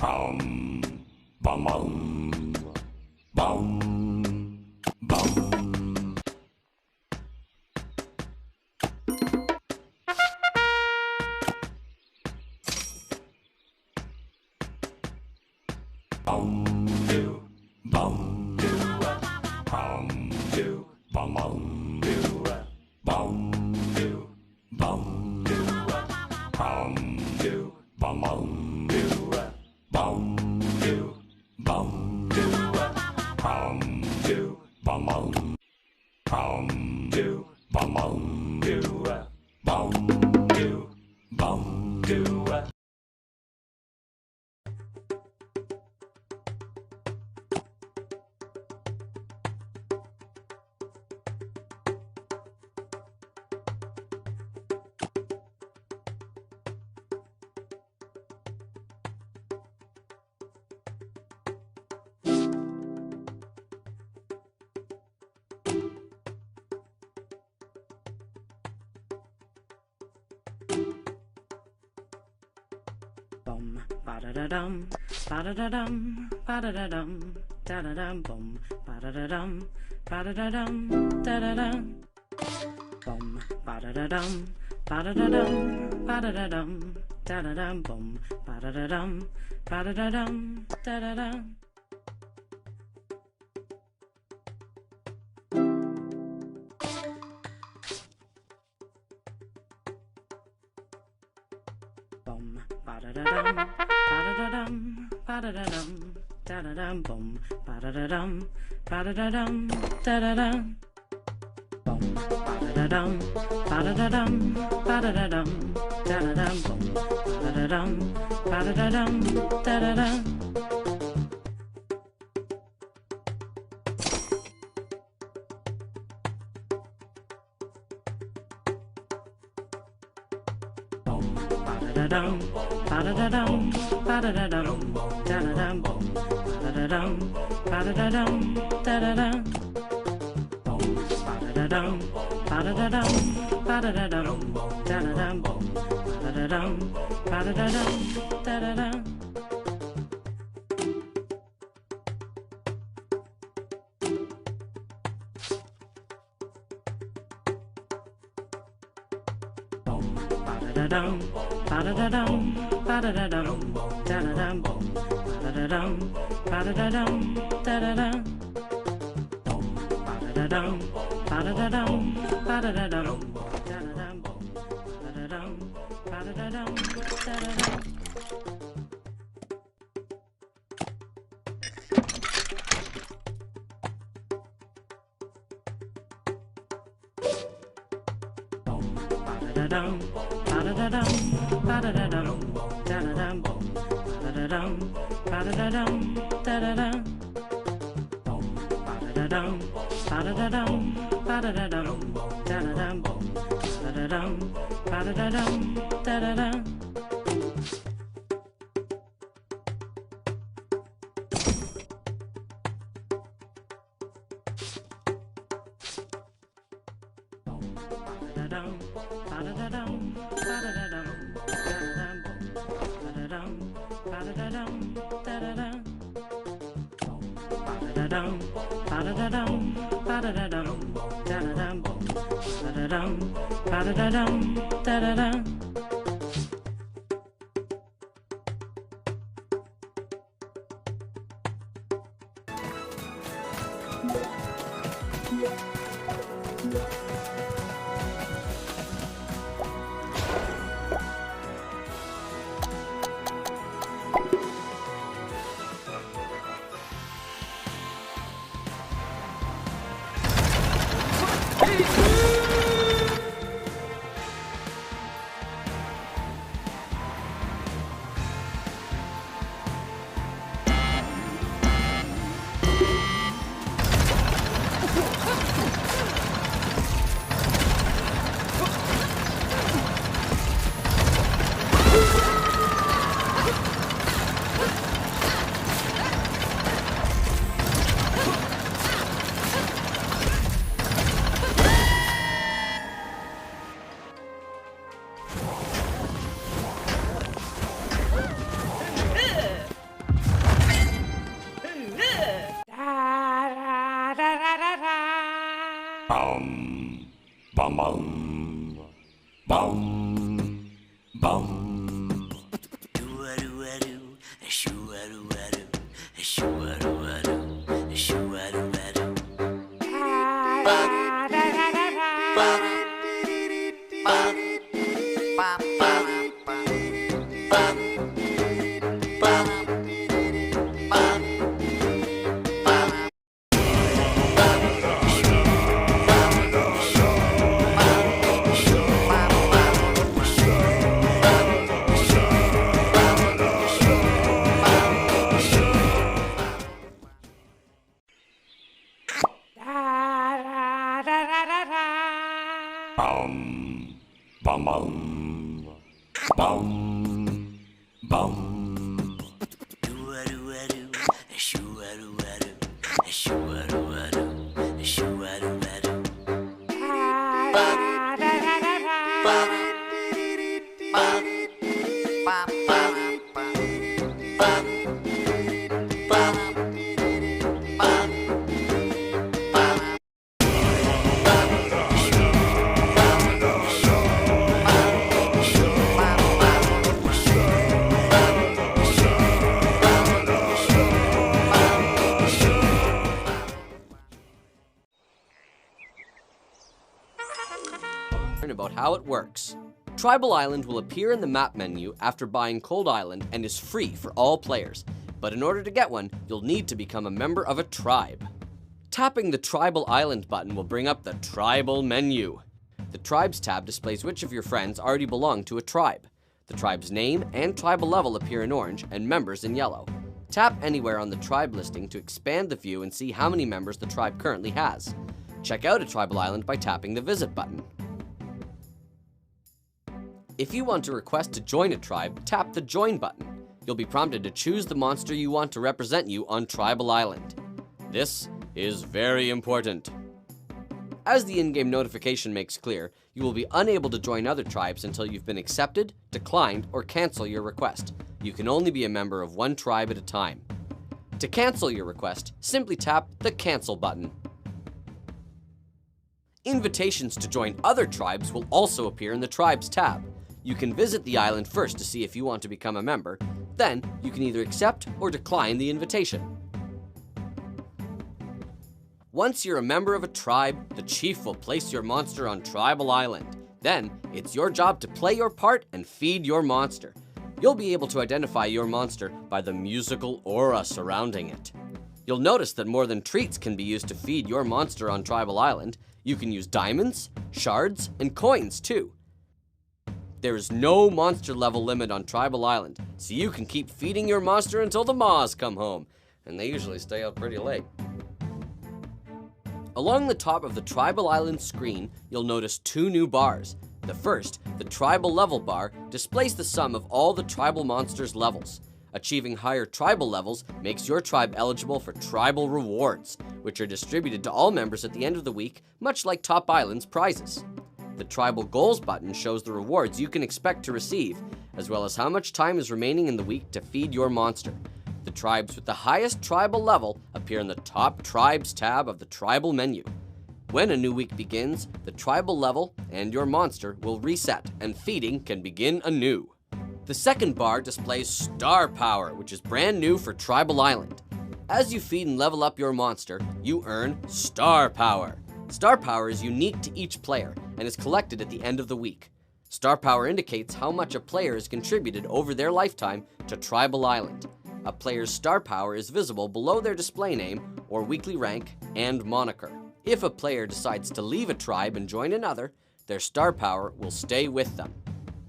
Bum, bum, bum, bum, bum. Bum, do, bum, do, bum, do, bum, bum, do, bum, do, bum, do, bum, do, bum, bum, do, bum, do, bum, do, bum, do, bum, bum, bum, do, bum, bum, do, bum, do, bum, do. Bum, ba-da-da-dum, ba-da-da-dum, ba-da-da-dum, da-da-dum, bum, ba-da-da-dum, ba-da-da-dum, da-da-dum. Bum, ba-da-da-dum, ba-da-da-dum, ba-da-da-dum, da-da-dum, bum, ba-da-da-dum, ba-da-da-dum, da-da-dum. Bum, ba-da-da-dum, ba-da-da-dum, ba-da-da-dum, da-da-dum, bum, ba-da-da-dum, ba-da-da-dum, da-da-dum. Bum, ba-da-da-dum, ba-da-da-dum, ba-da-da-dum, da-da-dum, bum, ba-da-da-dum, ba-da-da-dum, da-da-dum. Ba-da-da-dum, ba-da-da-dum, ba-da-da-dum, da-da-dum, bum, ba-da-da-dum, ba-da-da-dum, da-da-dum. Bum, ba-da-da-dum, ba-da-da-dum, ba-da-da-dum, da-da-dum, bum, ba-da-da-dum, ba-da-da-dum, da-da-dum. Ba-da-da-dum, ba-da-da-dum, ba-da-da-dum, da-da-dum, bum, ba-da-da-dum, ba-da-da-dum, da-da-dum. Bum, ba-da-da-dum, ba-da-da-dum, ba-da-da-dum, da-da-dum, bum, ba-da-da-dum, ba-da-da-dum, da-da-dum. Ba-da-da-dum, ba-da-da-dum, ba-da-da-dum, da-da-dum, bum, ba-da-da-dum, ba-da-da-dum, da-da-dum. Bum, ba-da-da-dum, ba-da-da-dum, ba-da-da-dum, da-da-dum, bum, ba-da-da-dum, ba-da-da-dum, da-da-dum. Ba-da-dum, ba-da-da-dum, ba-da-da-dum, da-da-dum, bum, ba-da-dum, ba-da-da-dum, da-da-dum. Bum, ba-da-da-dum, ba-da-da-dum, ba-da-da-dum, da-da-dum, bum, ba-da-dum, ba-da-da-dum, da-da-dum. bum, bum, bum. Shoo-a-doo-a-doo, shoo-a-doo-a-doo, shoo-a-doo-a-doo, shoo-a-doo-a-doo. Bop, bop, bop, bop, bop, bop, bop, bop, bop. Bum, bum, bum, bum, bum. Shoo-a-doo-a-doo, shoo-a-doo-a-doo, shoo-a-doo-a-doo, shoo-a-doo-a-doo. Bop, bop, bop, bop, bop, bop, bop, bop, bop. About how it works. Tribal Island will appear in the map menu after buying Cold Island and is free for all players, but in order to get one, you'll need to become a member of a tribe. Tapping the Tribal Island button will bring up the Tribal menu. The Tribes tab displays which of your friends already belong to a tribe. The tribe's name and tribal level appear in orange and members in yellow. Tap anywhere on the tribe listing to expand the view and see how many members the tribe currently has. Check out a Tribal Island by tapping the Visit button. If you want to request to join a tribe, tap the Join button. You'll be prompted to choose the monster you want to represent you on Tribal Island. This is very important. As the in-game notification makes clear, you will be unable to join other tribes until you've been accepted, declined, or cancel your request. You can only be a member of one tribe at a time. To cancel your request, simply tap the Cancel button. Invitations to join other tribes will also appear in the Tribes tab. You can visit the island first to see if you want to become a member, then you can either accept or decline the invitation. Once you're a member of a tribe, the chief will place your monster on Tribal Island. Then, it's your job to play your part and feed your monster. You'll be able to identify your monster by the musical aura surrounding it. You'll notice that more than treats can be used to feed your monster on Tribal Island. You can use diamonds, shards, and coins too. There is no monster level limit on Tribal Island, so you can keep feeding your monster until the Maws come home, and they usually stay out pretty late. Along the top of the Tribal Island screen, you'll notice two new bars. The first, the Tribal Level bar, displays the sum of all the tribal monsters' levels. Achieving higher tribal levels makes your tribe eligible for tribal rewards, which are distributed to all members at the end of the week, much like Top Island's prizes. The Tribal Goals button shows the rewards you can expect to receive, as well as how much time is remaining in the week to feed your monster. The tribes with the highest tribal level appear in the Top Tribes tab of the Tribal menu. When a new week begins, the tribal level and your monster will reset, and feeding can begin anew. The second bar displays Star Power, which is brand new for Tribal Island. As you feed and level up your monster, you earn Star Power. Star Power is unique to each player and is collected at the end of the week. Star Power indicates how much a player has contributed over their lifetime to Tribal Island. A player's Star Power is visible below their display name or weekly rank and moniker. If a player decides to leave a tribe and join another, their Star Power will stay with them.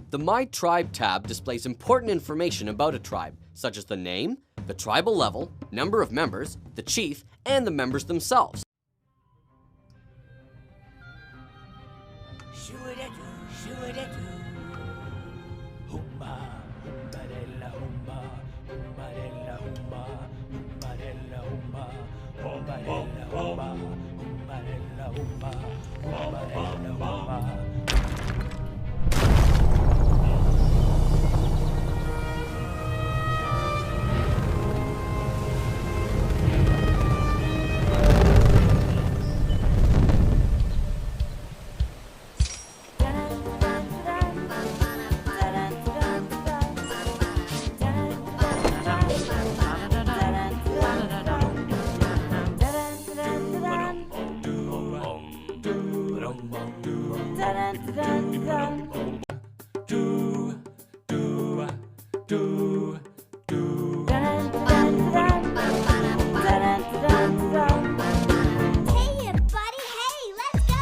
The My Tribe tab displays important information about a tribe, such as the name, the tribal level, number of members, the chief, and the members themselves. Humba, humbarella, humba, humbarella, humba, humbarella, humba, humbarella, humba, humbarella, humba, humbarella, humba. do, do. Hey, everybody, hey, let's go!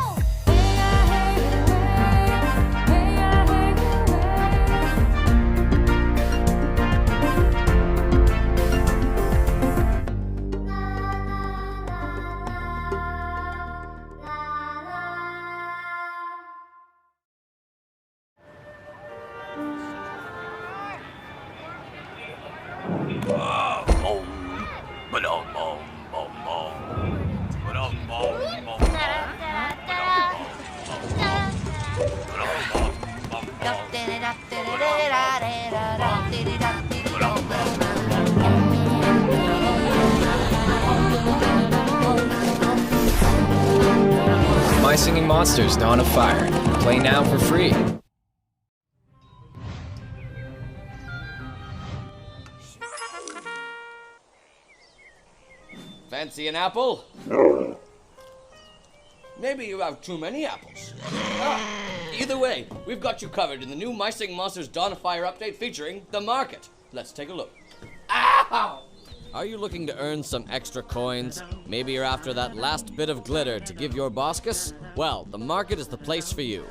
My Singing Monsters Dawn of Fire. Play now for free. Fancy an apple? Maybe you have too many apples. Either way, we've got you covered in the new My Singing Monsters Dawn of Fire update featuring the market. Let's take a look. Ow! Are you looking to earn some extra coins? Maybe you're after that last bit of glitter to give your boscus? Well, the market is the place for you.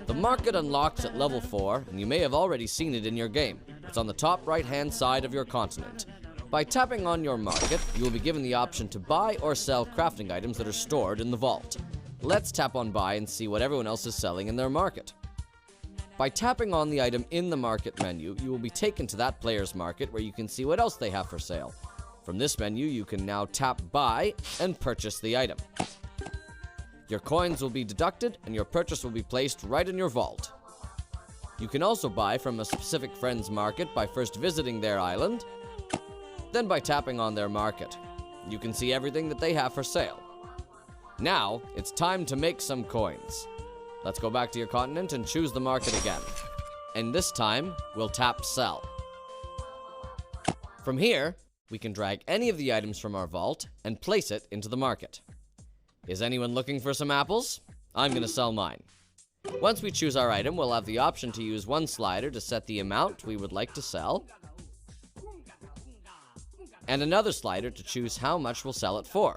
The market unlocks at level 4, and you may have already seen it in your game. It's on the top right-hand side of your continent. By tapping on your market, you will be given the option to buy or sell crafting items that are stored in the vault. Let's tap on buy and see what everyone else is selling in their market. By tapping on the item in the market menu, you will be taken to that player's market where you can see what else they have for sale. From this menu, you can now tap buy and purchase the item. Your coins will be deducted and your purchase will be placed right in your vault. You can also buy from a specific friend's market by first visiting their island, then by tapping on their market. You can see everything that they have for sale. Now, it's time to make some coins. Let's go back to your continent and choose the market again. And this time, we'll tap sell. From here, we can drag any of the items from our vault and place it into the market. Is anyone looking for some apples? I'm gonna sell mine. Once we choose our item, we'll have the option to use one slider to set the amount we would like to sell, and another slider to choose how much we'll sell it for.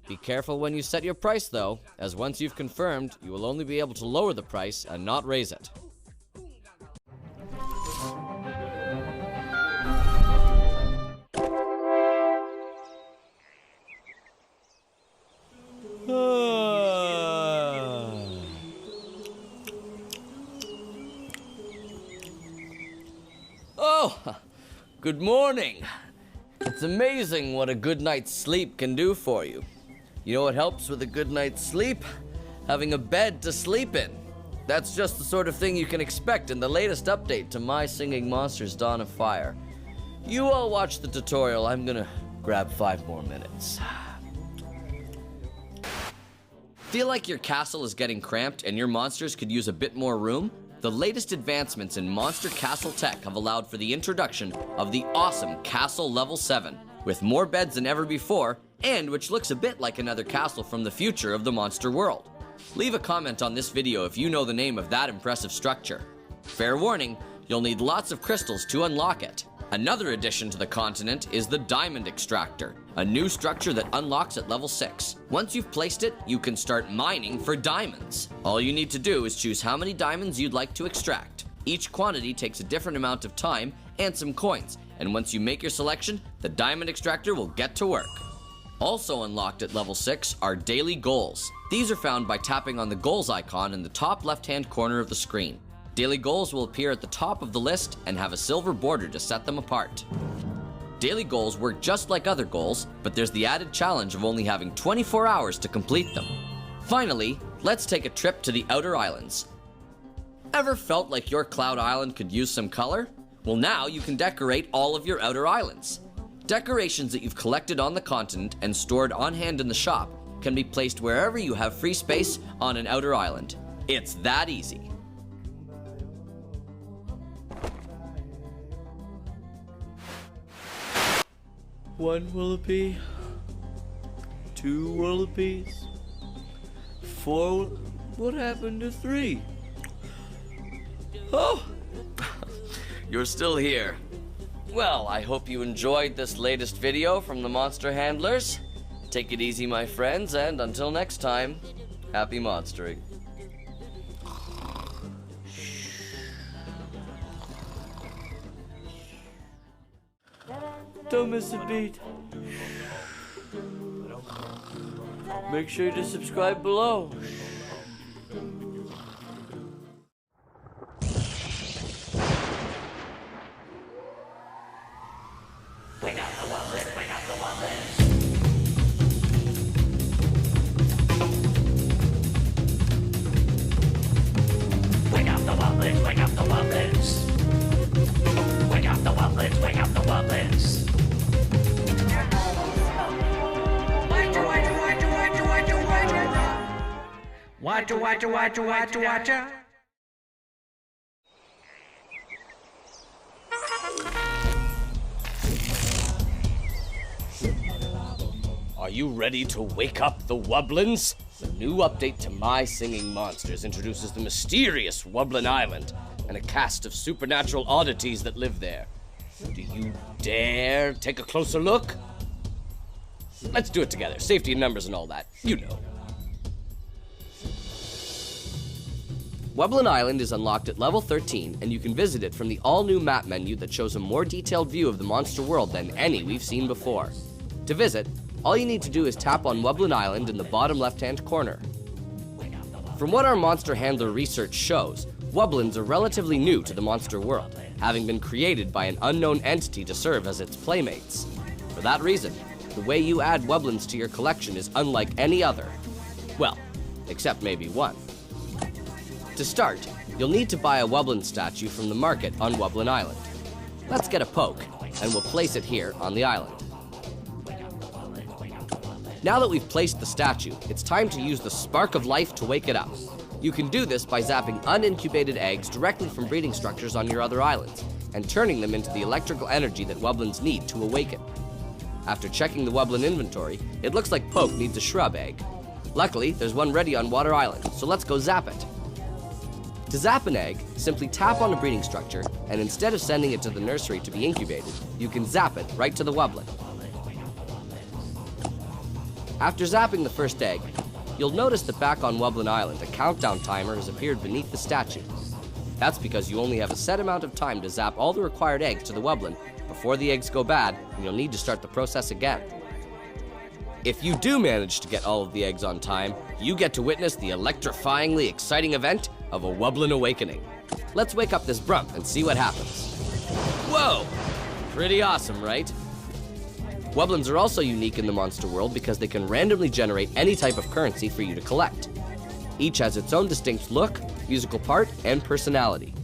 Be careful when you set your price though, as once you've confirmed, you will only be able to lower the price and not raise it. Oh, good morning. It's amazing what a good night's sleep can do for you. You know what helps with a good night's sleep? Having a bed to sleep in. That's just the sort of thing you can expect in the latest update to My Singing Monsters Dawn of Fire. You all watch the tutorial. I'm gonna grab 5 more minutes. Feel like your castle is getting cramped and your monsters could use a bit more room? The latest advancements in monster castle tech have allowed for the introduction of the awesome Castle Level 7, with more beds than ever before, and which looks a bit like another castle from the future of the monster world. Leave a comment on this video if you know the name of that impressive structure. Fair warning, you'll need lots of crystals to unlock it. Another addition to the continent is the Diamond Extractor, a new structure that unlocks at level 6. Once you've placed it, you can start mining for diamonds. All you need to do is choose how many diamonds you'd like to extract. Each quantity takes a different amount of time and some coins, and once you make your selection, the Diamond Extractor will get to work. Also unlocked at level 6 are daily goals. These are found by tapping on the goals icon in the top left-hand corner of the screen. Daily goals will appear at the top of the list and have a silver border to set them apart. Daily goals work just like other goals, but there's the added challenge of only having 24 hours to complete them. Finally, let's take a trip to the Outer Islands. Ever felt like your Cloud Island could use some color? Well, now you can decorate all of your Outer Islands. Decorations that you've collected on the continent and stored on hand in the shop can be placed wherever you have free space on an outer island. It's that easy. One wallaby, 2 wallabies, 4. What happened to 3? Oh, you're still here. Well, I hope you enjoyed this latest video from the Monster Handlers. Take it easy, my friends, and until next time, happy monstering. Don't miss a beat. Make sure to subscribe below. Wake up the Wublins, wake up the Wublins. Wake up the Wublins, wake up the Wublins. Watcha. Are you ready to wake up the Wublins? The new update to My Singing Monsters introduces the mysterious Wublin Island and a cast of supernatural oddities that live there. Do you dare take a closer look? Let's do it together. Safety in numbers and all that. You know. Wublin Island is unlocked at level 13, and you can visit it from the all-new map menu that shows a more detailed view of the monster world than any we've seen before. To visit, all you need to do is tap on Wublin Island in the bottom left-hand corner. From what our monster handler research shows, Wublins are relatively new to the monster world, having been created by an unknown entity to serve as its playmates. For that reason, the way you add Wublins to your collection is unlike any other. Well, except maybe one. To start, you'll need to buy a Wublin statue from the market on Wublin Island. Let's get a poke, and we'll place it here on the island. Now that we've placed the statue, it's time to use the spark of life to wake it up. You can do this by zapping unincubated eggs directly from breeding structures on your other islands, and turning them into the electrical energy that Wublins need to awaken. After checking the Wublin inventory, it looks like Poke needs a shrub egg. Luckily, there's one ready on Water Island, so let's go zap it. To zap an egg, simply tap on the breeding structure, and instead of sending it to the nursery to be incubated, you can zap it right to the Wublin. After zapping the first egg, you'll notice that back on Wublin Island, a countdown timer has appeared beneath the statue. That's because you only have a set amount of time to zap all the required eggs to the Wublin before the eggs go bad, and you'll need to start the process again. If you do manage to get all of the eggs on time, you get to witness the electrifyingly exciting event of a Wublin awakening. Let's wake up this Brump and see what happens. Whoa! Pretty awesome, right? Wublins are also unique in the monster world because they can randomly generate any type of currency for you to collect. Each has its own distinct look, musical part, and personality.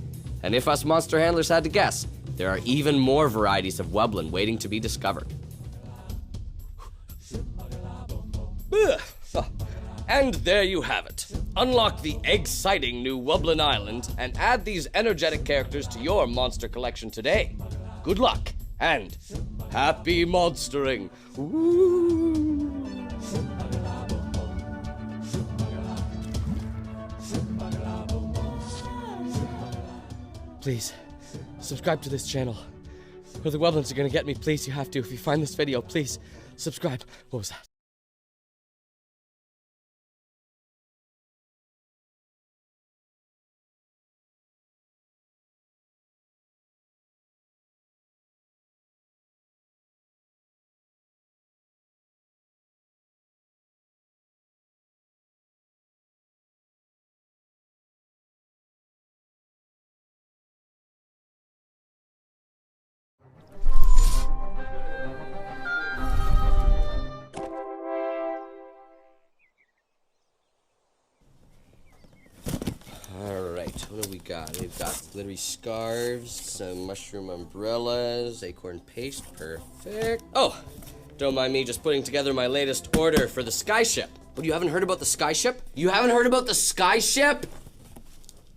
And if us monster handlers had to guess, there are even more varieties of Wublin waiting to be discovered. And there you have it. Unlock the exciting new Wublin Island and add these energetic characters to your monster collection today. Good luck and happy monstering. Woo! Please, subscribe to this channel, or the Wublins are gonna get me. Please, you have to. If you find this video, please, subscribe. What was that? What do we got? We've got glittery scarves, some mushroom umbrellas, acorn paste, perfect. Oh, don't mind me just putting together my latest order for the skyship. What, you haven't heard about the skyship? You haven't heard about the skyship?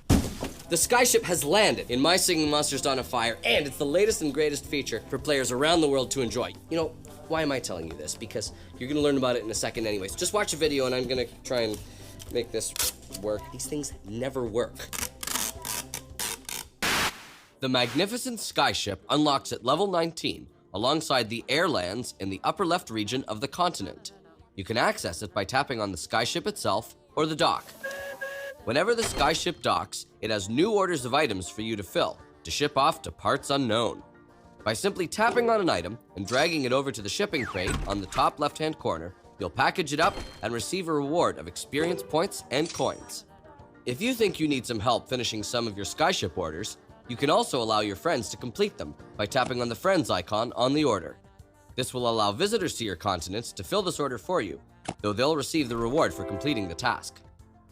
The skyship has landed in My Singing Monsters Dawn of Fire, and it's the latest and greatest feature for players around the world to enjoy. You know, why am I telling you this? Because you're gonna learn about it in a second anyways. Just watch a video and I'm gonna try and make this work. These things never work. The magnificent skyship unlocks at level 19 alongside the airlands in the upper left region of the continent. You can access it by tapping on the skyship itself or the dock. Whenever the skyship docks, it has new orders of items for you to fill to ship off to parts unknown. By simply tapping on an item and dragging it over to the shipping crate on the top left-hand corner, you'll package it up and receive a reward of experience points and coins. If you think you need some help finishing some of your skyship orders, you can also allow your friends to complete them by tapping on the friends icon on the order. This will allow visitors to your continents to fill this order for you, though they'll receive the reward for completing the task.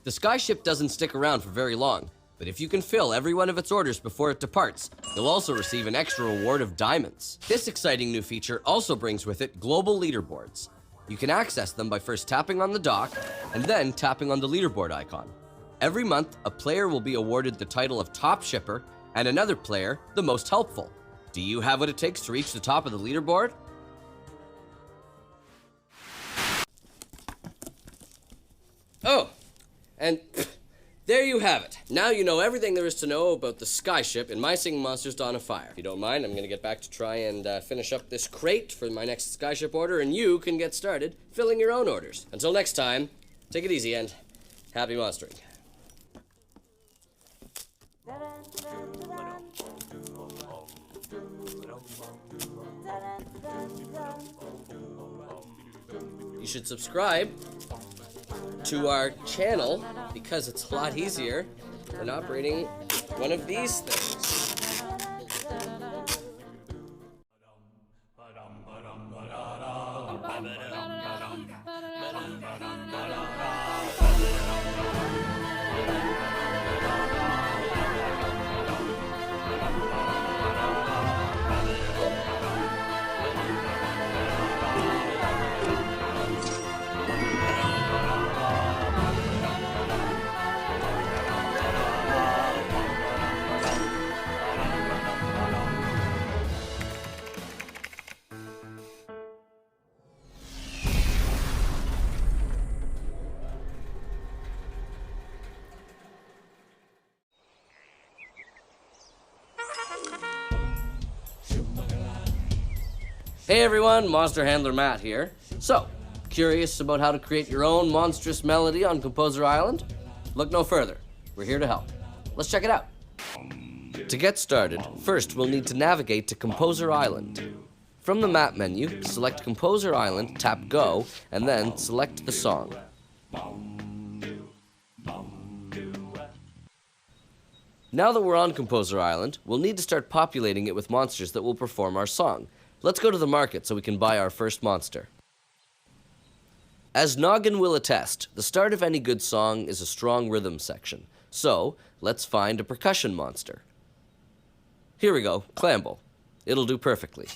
The skyship doesn't stick around for very long, but if you can fill every one of its orders before it departs, you'll also receive an extra reward of diamonds. This exciting new feature also brings with it global leaderboards. You can access them by first tapping on the dock and then tapping on the leaderboard icon. Every month, a player will be awarded the title of top shipper and another player the most helpful. Do you have what it takes to reach the top of the leaderboard? Oh, and there you have it. Now you know everything there is to know about the skyship in My Singing Monsters Dawn of Fire. If you don't mind, I'm going to get back to try and finish up this crate for my next skyship order, and you can get started filling your own orders. Until next time, take it easy and happy monstering. You should subscribe to our channel because it's a lot easier than operating one of these things. Hey everyone, Monster Handler Matt here. So, curious about how to create your own monstrous melody on Composer Island? Look no further. We're here to help. Let's check it out. To get started, first we'll need to navigate to Composer Island. From the map menu, select Composer Island, tap Go, and then select the song. Now that we're on Composer Island, we'll need to start populating it with monsters that will perform our song. Let's go to the market so we can buy our first monster. As Noggin will attest, the start of any good song is a strong rhythm section. So, let's find a percussion monster. Here we go, Clamble. It'll do perfectly.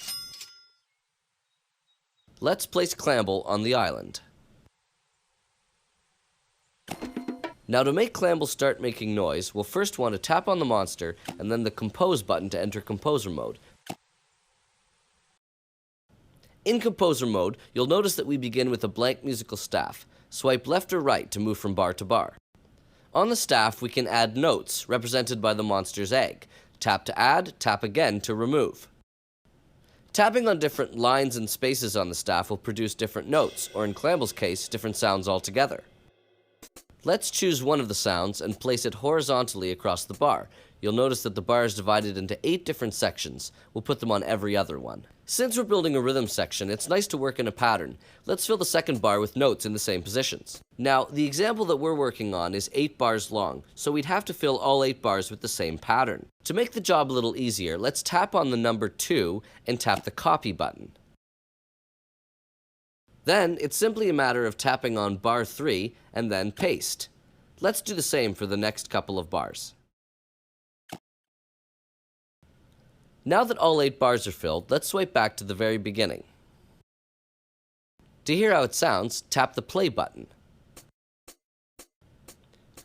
Let's place Clamble on the island. Now to make Clamble start making noise, we'll first want to tap on the monster and then the Compose button to enter Composer mode. In Composer mode, you'll notice that we begin with a blank musical staff. Swipe left or right to move from bar to bar. On the staff, we can add notes, represented by the monster's egg. Tap to add, tap again to remove. Tapping on different lines and spaces on the staff will produce different notes, or in Clamble's case, different sounds altogether. Let's choose one of the sounds and place it horizontally across the bar. You'll notice that the bar is divided into 8 different sections. We'll put them on every other one. Since we're building a rhythm section, it's nice to work in a pattern. Let's fill the second bar with notes in the same positions. Now, the example that we're working on is 8 bars long, so we'd have to fill all 8 bars with the same pattern. To make the job a little easier, let's tap on the number 2 and tap the copy button. Then, it's simply a matter of tapping on bar 3 and then paste. Let's do the same for the next couple of bars. Now that all 8 bars are filled, let's swipe back to the very beginning. To hear how it sounds, tap the play button.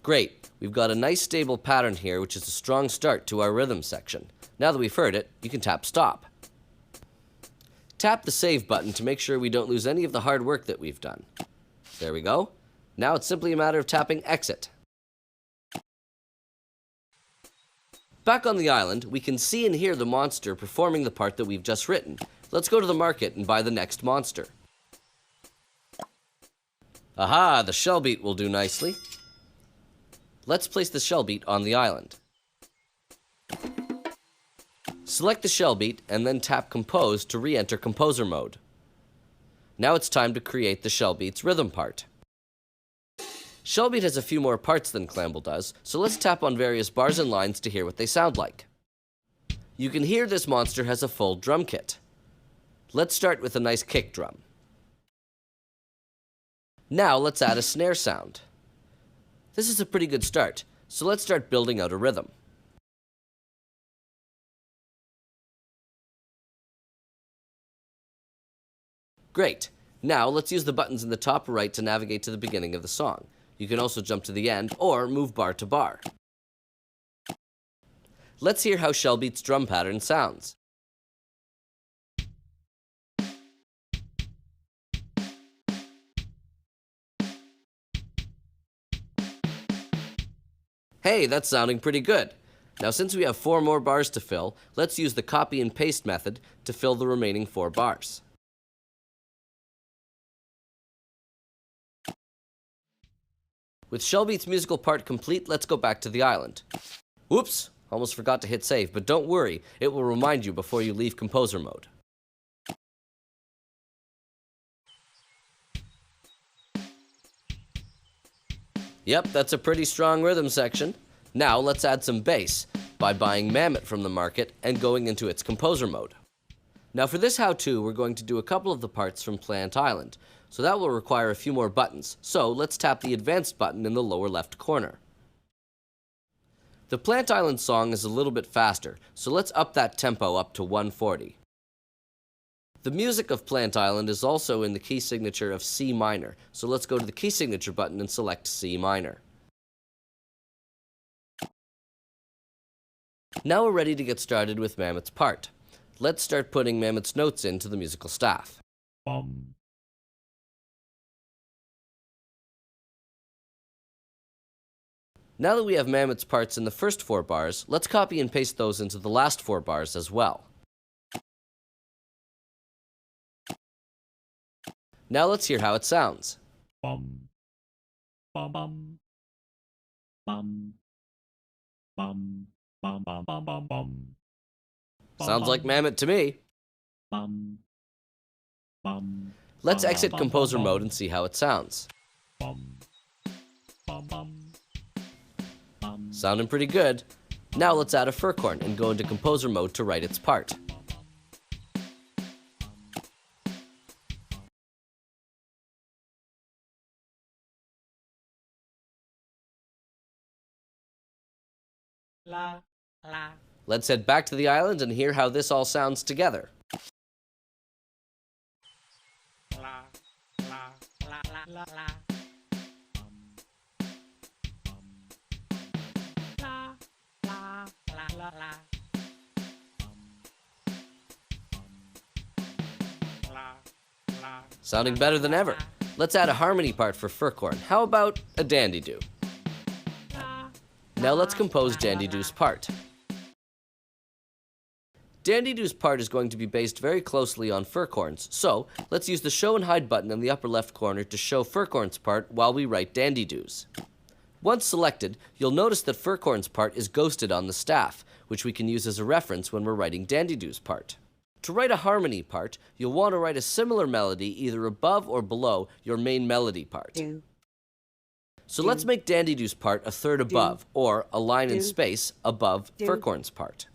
Great, we've got a nice stable pattern here, which is a strong start to our rhythm section. Now that we've heard it, you can tap stop. Tap the save button to make sure we don't lose any of the hard work that we've done. There we go. Now it's simply a matter of tapping exit. Back on the island, we can see and hear the monster performing the part that we've just written. Let's go to the market and buy the next monster. Aha, the shell beat will do nicely. Let's place the shell beat on the island. Select the shell beat and then tap Compose to re-enter Composer mode. Now it's time to create the shell beat's rhythm part. Shellbeat has a few more parts than Clamble does, so let's tap on various bars and lines to hear what they sound like. You can hear this monster has a full drum kit. Let's start with a nice kick drum. Now let's add a snare sound. This is a pretty good start, so let's start building out a rhythm. Great. Now let's use the buttons in the top right to navigate to the beginning of the song. You can also jump to the end or move bar to bar. Let's hear how Shellbeat's drum pattern sounds. Hey, that's sounding pretty good. Now since we have 4 more bars to fill, let's use the copy and paste method to fill the remaining 4 bars. With Shellbeat's musical part complete, let's go back to the island. Whoops! Almost forgot to hit save, but don't worry, it will remind you before you leave Composer mode. Yep, that's a pretty strong rhythm section. Now let's add some bass by buying Mammoth from the market and going into its Composer mode. Now for this how-to, we're going to do a couple of the parts from Plant Island, so that will require a few more buttons, so let's tap the Advanced button in the lower left corner. The Plant Island song is a little bit faster, so let's up that tempo up to 140. The music of Plant Island is also in the key signature of C minor, so let's go to the key signature button and select C minor. Now we're ready to get started with Mammoth's part. Let's start putting Mammoth's notes into the musical staff. Now that we have Mammoth's parts in the first 4 bars, let's copy and paste those into the last 4 bars as well. Now let's hear how it sounds. Sounds like Mammoth to me. Let's exit Composer mode and see how it sounds. Sounding pretty good. Now let's add a furcorn and go into Composer mode to write its part. Let's head back to the island and hear how this all sounds together. Sounding better than ever. Let's add a harmony part for furcorn. How about a dandy-doo? Now let's compose Dandy-Doo's part. Dandy-Doo's part is going to be based very closely on Furcorn's, so let's use the Show and Hide button in the upper left corner to show Furcorn's part while we write Dandy-Doo's. Once selected, you'll notice that Furcorn's part is ghosted on the staff, which we can use as a reference when we're writing Dandy-Doo's part. To write a harmony part, you'll want to write a similar melody either above or below your main melody part. So let's make Dandy-Doo's part a third above, or a line in space above Furcorn's part.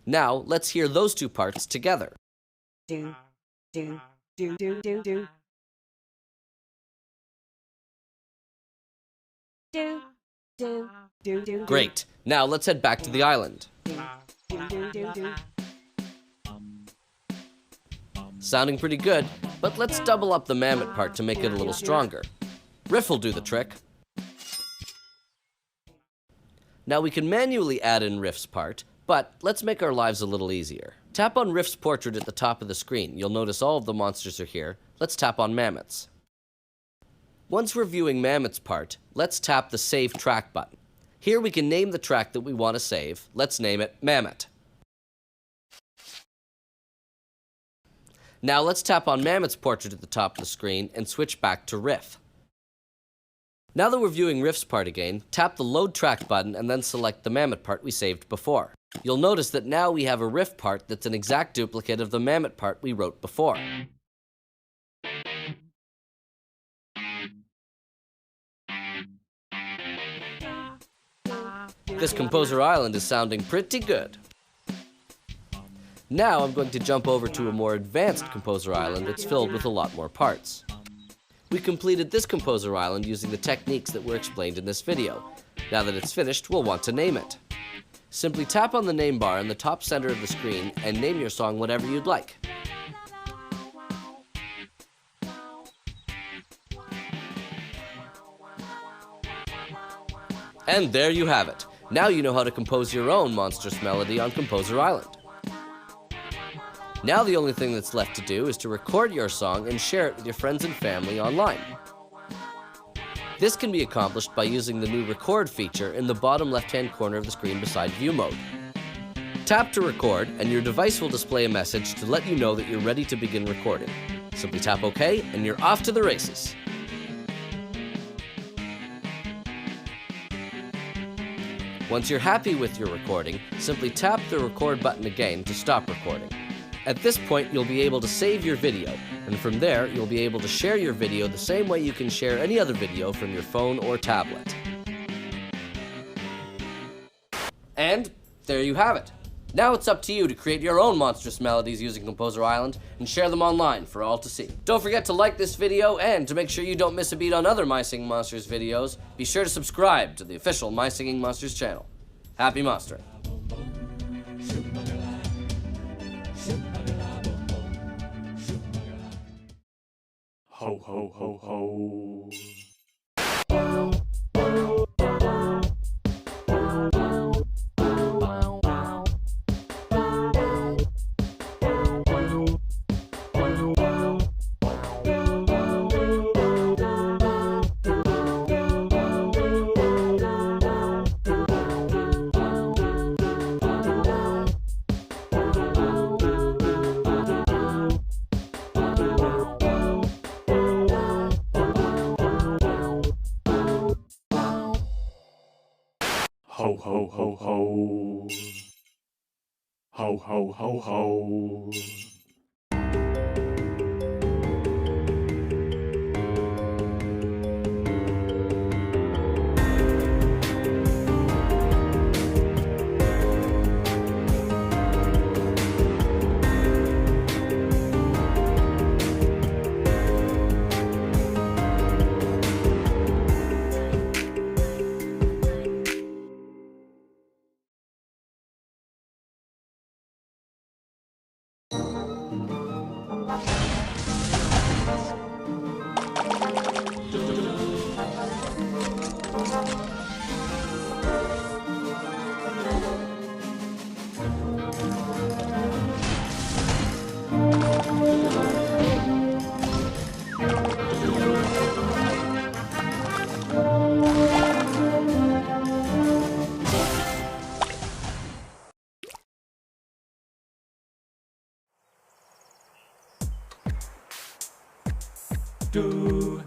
Now, let's hear those 2 parts together. Great. Now let's head back to the island. Sounding pretty good, but let's double up the Mammoth part to make it a little stronger. Riff will do the trick. Now we can manually add in Riff's part, but let's make our lives a little easier. Tap on Riff's portrait at the top of the screen. You'll notice all of the monsters are here. Let's tap on Mammoth's. Once we're viewing Mammoth's part, let's tap the Save Track button. Here we can name the track that we want to save. Let's name it Mammoth. Now let's tap on Mammoth's portrait at the top of the screen and switch back to Riff. Now that we're viewing Riff's part again, tap the Load Track button and then select the Mammoth part we saved before. You'll notice that now we have a Riff part that's an exact duplicate of the Mammoth part we wrote before. This Composer Island is sounding pretty good. Now I'm going to jump over to a more advanced Composer Island that's filled with a lot more parts. We completed this Composer Island using the techniques that were explained in this video. Now that it's finished, we'll want to name it. Simply tap on the name bar in the top center of the screen and name your song whatever you'd like. And there you have it. Now you know how to compose your own monstrous melody on Composer Island. Now the only thing that's left to do is to record your song and share it with your friends and family online. This can be accomplished by using the new Record feature in the bottom left-hand corner of the screen beside View Mode. Tap to record, and your device will display a message to let you know that you're ready to begin recording. Simply tap OK, and you're off to the races. Once you're happy with your recording, simply tap the record button again to stop recording. At this point, you'll be able to save your video, and from there, you'll be able to share your video the same way you can share any other video from your phone or tablet. And there you have it. Now it's up to you to create your own monstrous melodies using Composer Island and share them online for all to see. Don't forget to like this video, and to make sure you don't miss a beat on other My Singing Monsters videos, be sure to subscribe to the official My Singing Monsters channel. Happy mastering. Ho, ho, ho, ho. Ho, ho, ho, ho. Ho, ho, ho, ho. Do.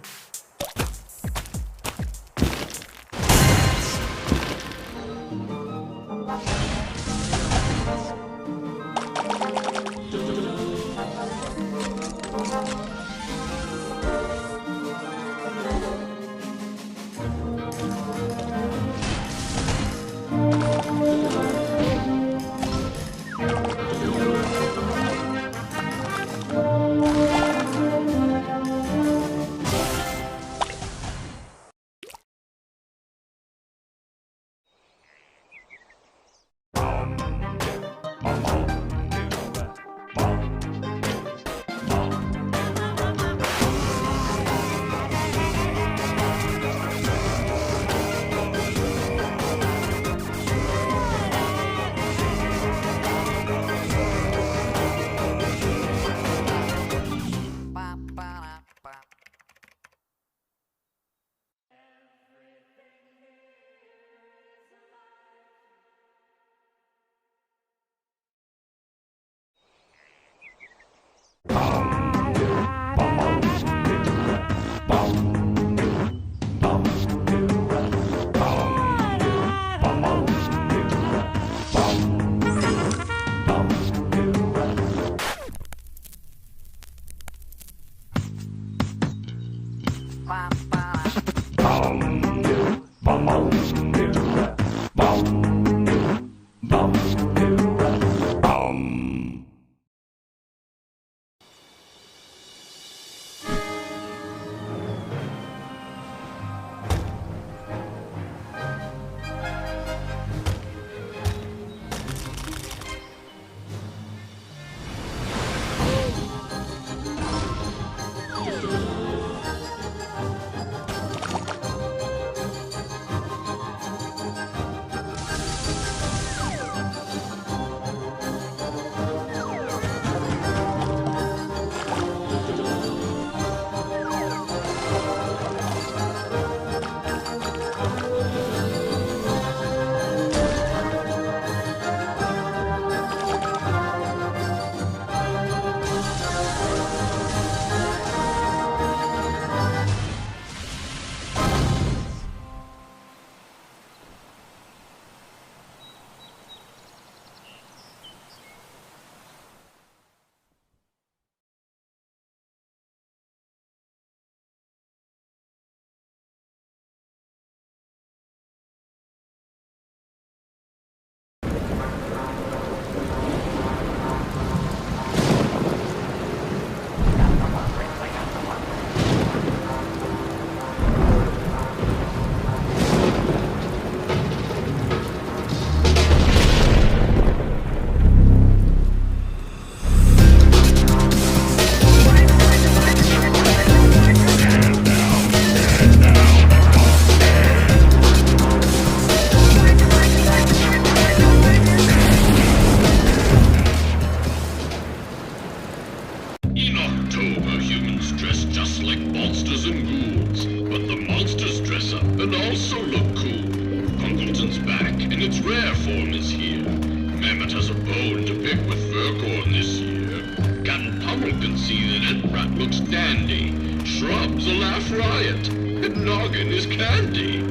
looks dandy, shrubs a laugh riot, and noggin is candy.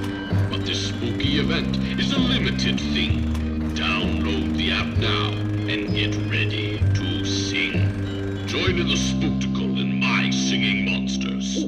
But this spooky event is a limited thing. Download the app now and get ready to sing. Join in the spooktacle in my singing monsters.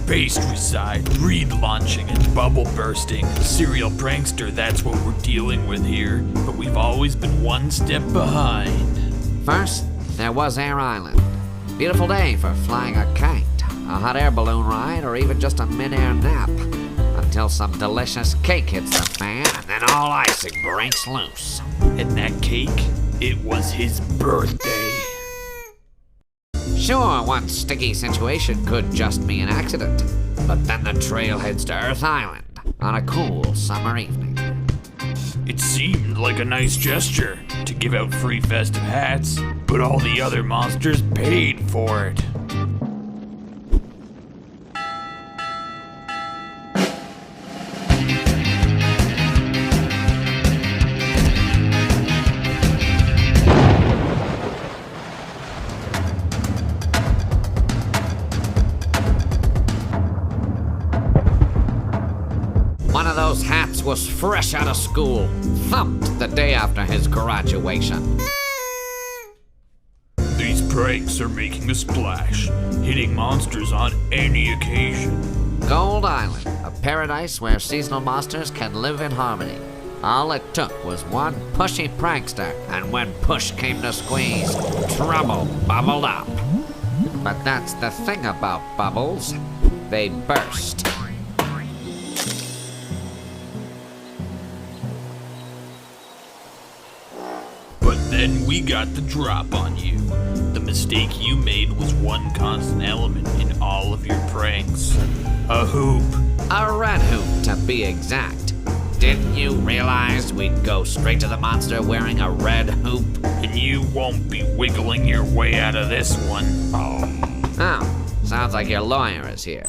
Pastry side, breed launching, and bubble bursting. Serial prankster, that's what we're dealing with here. But we've always been one step behind. First, there was Air Island. Beautiful day for flying a kite, a hot air balloon ride, or even just a mid-air nap. Until some delicious cake hits the fan, and then all icing breaks loose. And that cake, it was his birthday. Sure, one sticky situation could just be an accident, but then the trail heads to Earth Island on a cool summer evening. It seemed like a nice gesture to give out free festive hats, but all the other monsters paid for it. One of those hats was fresh out of school, thumped the day after his graduation. These pranks are making a splash, hitting monsters on any occasion. Gold Island, a paradise where seasonal monsters can live in harmony. All it took was one pushy prankster, and when push came to squeeze, trouble bubbled up. But that's the thing about bubbles, they burst. But then we got the drop on you. The mistake you made was one constant element in all of your pranks. A hoop. A red hoop, to be exact. Didn't you realize we'd go straight to the monster wearing a red hoop? And you won't be wiggling your way out of this one. Oh, sounds like your lawyer is here.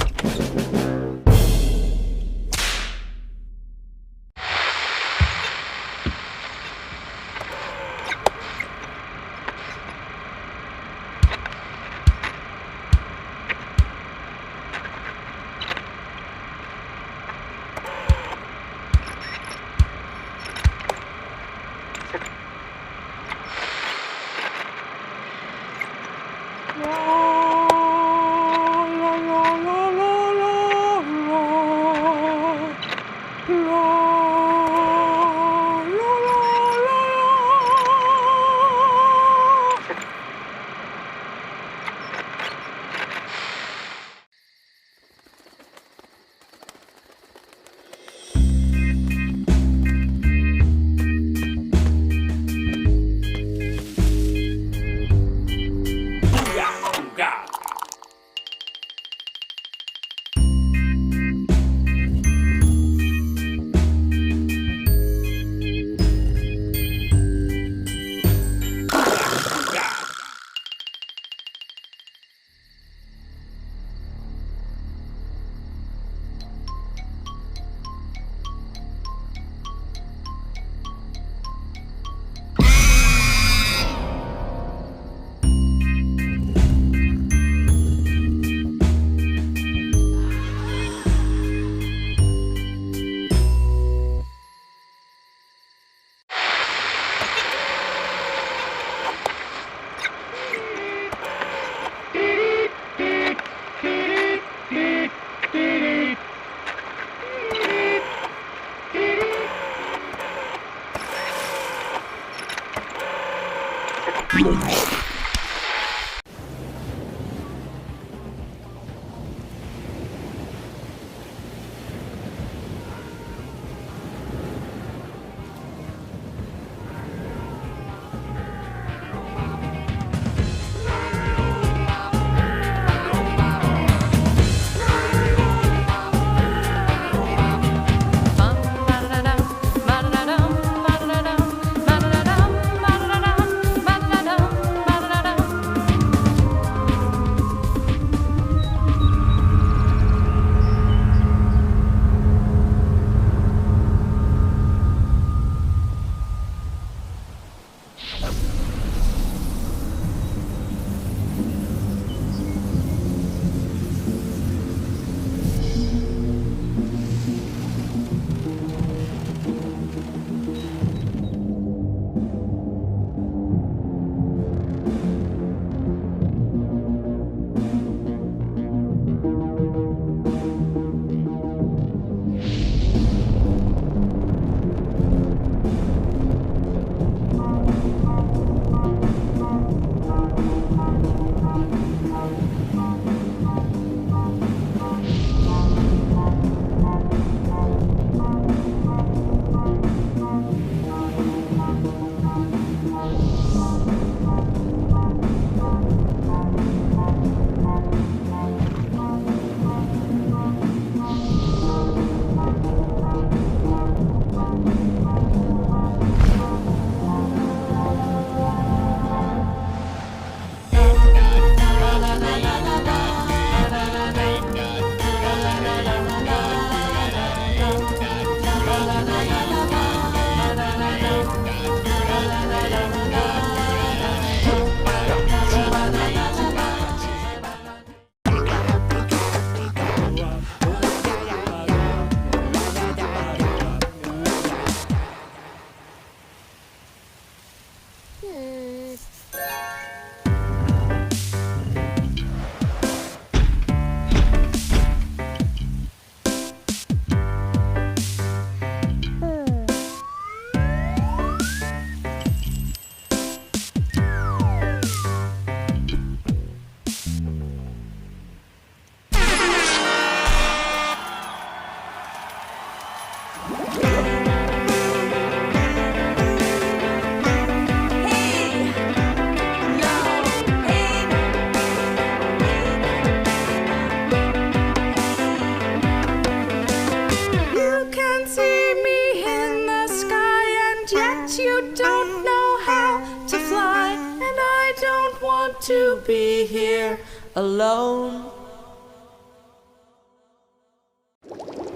don't want to be here alone.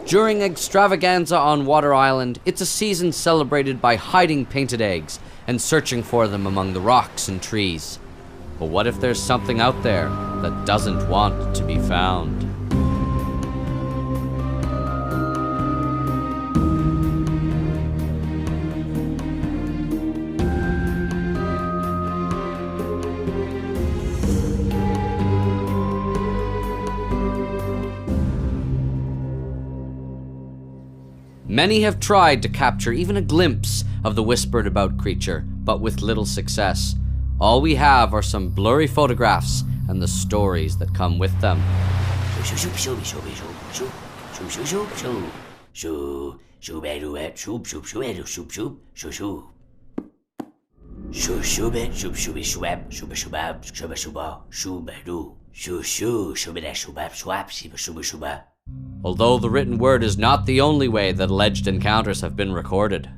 During Extravaganza on Water Island, it's a season celebrated by hiding painted eggs and searching for them among the rocks and trees. But what if there's something out there that doesn't want to be found? Many have tried to capture even a glimpse of the whispered about creature, but with little success. All we have are some blurry photographs and the stories that come with them. Although the written word is not the only way that alleged encounters have been recorded.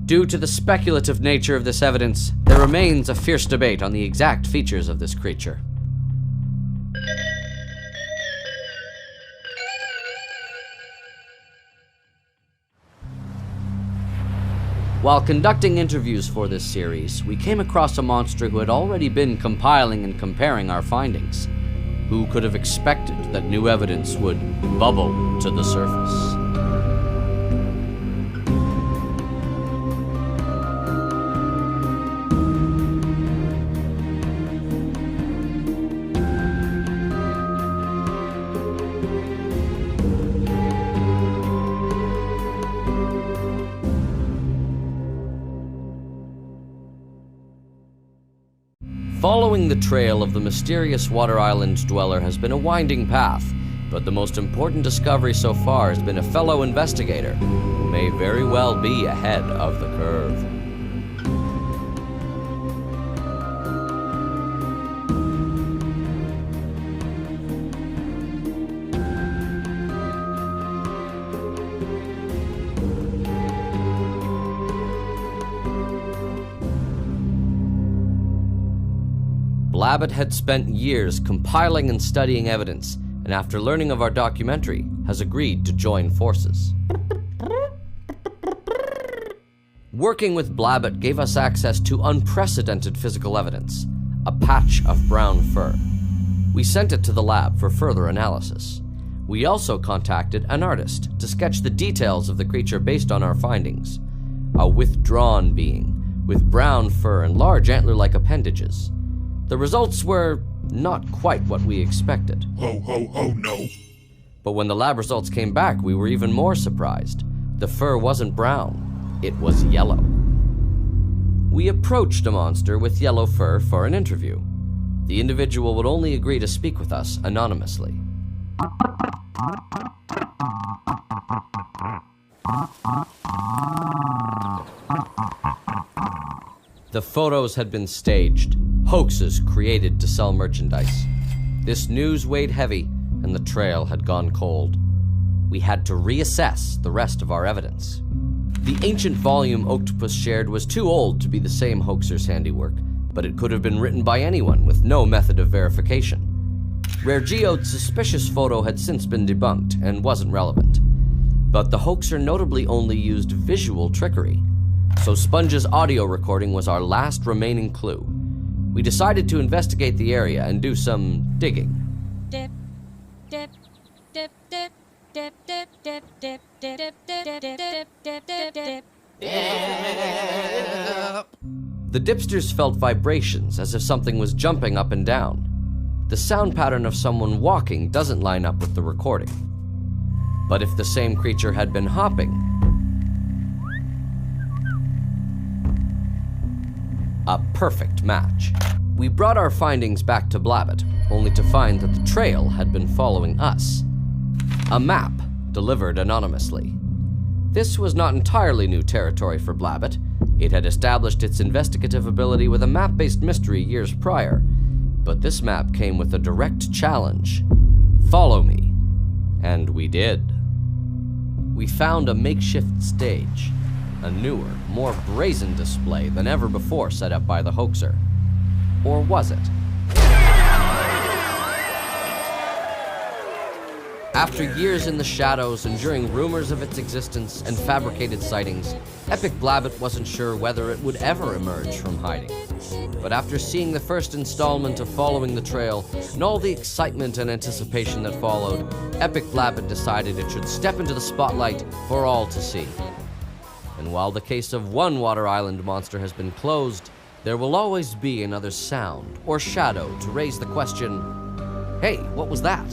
Due to the speculative nature of this evidence, there remains a fierce debate on the exact features of this creature. While conducting interviews for this series, we came across a monster who had already been compiling and comparing our findings. Who could have expected that new evidence would bubble to the surface? Following the trail of the mysterious Water Island dweller has been a winding path, but the most important discovery so far has been a fellow investigator who may very well be ahead of the curve. Blabbit had spent years compiling and studying evidence, and after learning of our documentary, has agreed to join forces. Working with Blabbit gave us access to unprecedented physical evidence, a patch of brown fur. We sent it to the lab for further analysis. We also contacted an artist to sketch the details of the creature based on our findings. A withdrawn being, with brown fur and large antler-like appendages. The results were not quite what we expected. Ho, ho, ho, no. But when the lab results came back, we were even more surprised. The fur wasn't brown, it was yellow. We approached a monster with yellow fur for an interview. The individual would only agree to speak with us anonymously. The photos had been staged, hoaxes created to sell merchandise. This news weighed heavy, and the trail had gone cold. We had to reassess the rest of our evidence. The ancient volume Octopus shared was too old to be the same hoaxer's handiwork, but it could have been written by anyone with no method of verification. Rare Geode's suspicious photo had since been debunked and wasn't relevant, but the hoaxer notably only used visual trickery, so Sponge's audio recording was our last remaining clue. We decided to investigate the area and do some digging. Dip, dip, dip, dip, dip, dip, dip, dip, dip, dip, dip, dip, dip, dip. The dipsters felt vibrations as if something was jumping up and down. The sound pattern of someone walking doesn't line up with the recording. But if the same creature had been hopping, a perfect match. We brought our findings back to Blabbit, only to find that the trail had been following us. A map delivered anonymously. This was not entirely new territory for Blabbit. It had established its investigative ability with a map-based mystery years prior, but this map came with a direct challenge. Follow me. And we did. We found a makeshift stage, a newer, more brazen display than ever before set up by the hoaxer. Or was it? After years in the shadows, enduring rumors of its existence and fabricated sightings, Epic Blabbit wasn't sure whether it would ever emerge from hiding. But after seeing the first installment of Following the Trail and all the excitement and anticipation that followed, Epic Blabbit decided it should step into the spotlight for all to see. And while the case of one Water Island monster has been closed, there will always be another sound or shadow to raise the question, hey, what was that?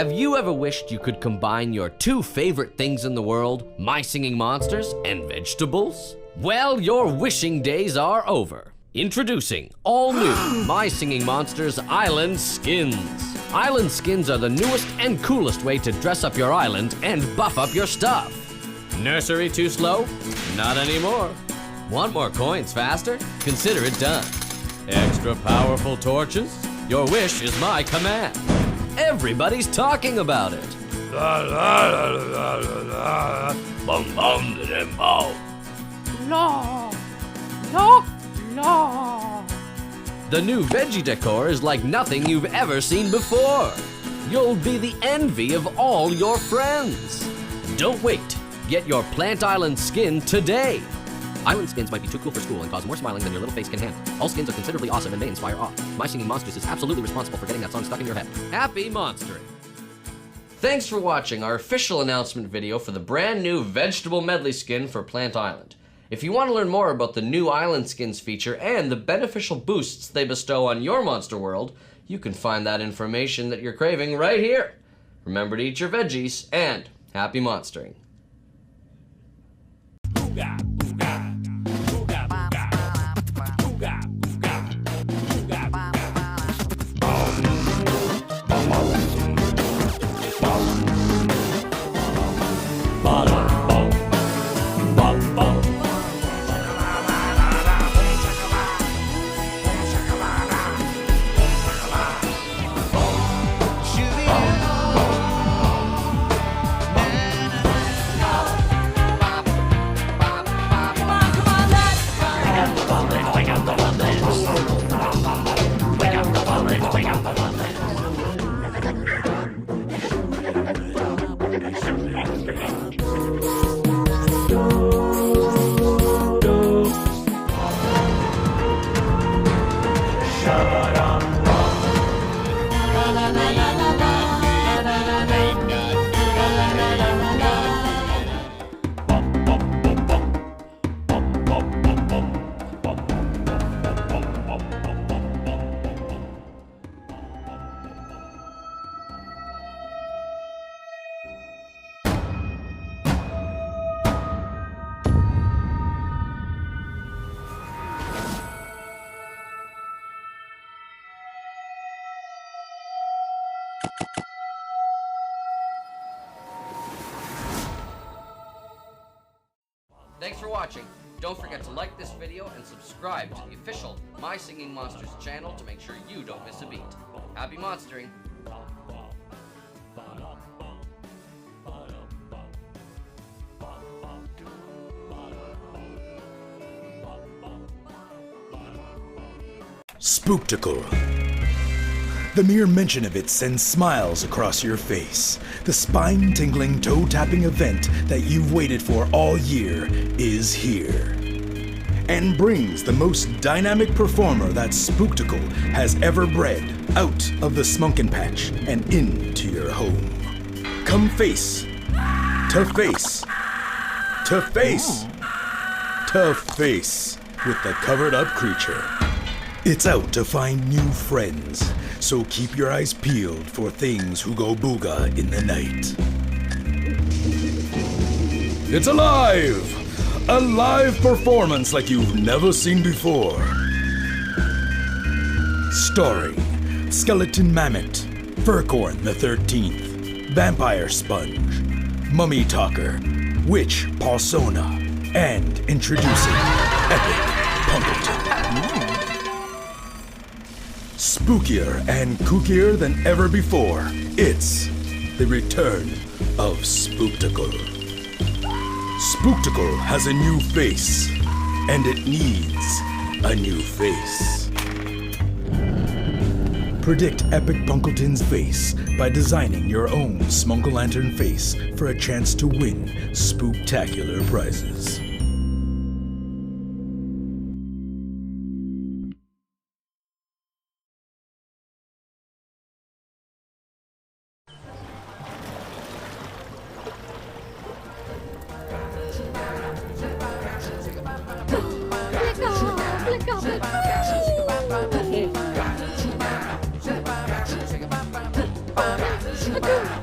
Have you ever wished you could combine your two favorite things in the world, my singing monsters and vegetables? Well, your wishing days are over. Introducing all new My Singing Monsters Island Skins. Island skins are the newest and coolest way to dress up your island and buff up your stuff. Nursery too slow? Not anymore. Want more coins faster? Consider it done. Extra powerful torches? Your wish is my command. Everybody's talking about it. Bum bum da bum. La, la, la. The new veggie decor is like nothing you've ever seen before. You'll be the envy of all your friends. Don't wait. Get your Plant Island skin today. Island skins might be too cool for school and cause more smiling than your little face can handle. All skins are considerably awesome and may inspire awe. My Singing Monsters is absolutely responsible for getting that song stuck in your head. Happy monstering! Thanks for watching our official announcement video for the brand new Vegetable Medley skin for Plant Island. If you want to learn more about the new Island Skins feature and the beneficial boosts they bestow on your monster world, you can find that information that you're craving right here. Remember to eat your veggies, and happy monstering. Thanks for watching. Don't forget to like this video and subscribe to the official My Singing Monsters channel to make sure you don't miss a beat. Happy monstering! Spooktacle. The mere mention of it sends smiles across your face. The spine-tingling, toe-tapping event that you've waited for all year is here. And brings the most dynamic performer that Spooktacle has ever bred out of the Smunkin' Patch and into your home. Come face to face to face to face with the covered-up creature. It's out to find new friends, so keep your eyes peeled for things who go booga in the night. It's alive! A live performance like you've never seen before. Starring Skeleton Mammoth, Furcorn the 13th, Vampire Sponge, Mummy Talker, Witch Paulsona, and introducing Epic Punkleton. Spookier and kookier than ever before, it's the return of Spooktacle. Spooktacle has a new face, and it needs a new face. Predict Epic Punkleton's face by designing your own Smunkle-Lantern face for a chance to win spooktacular prizes. Click,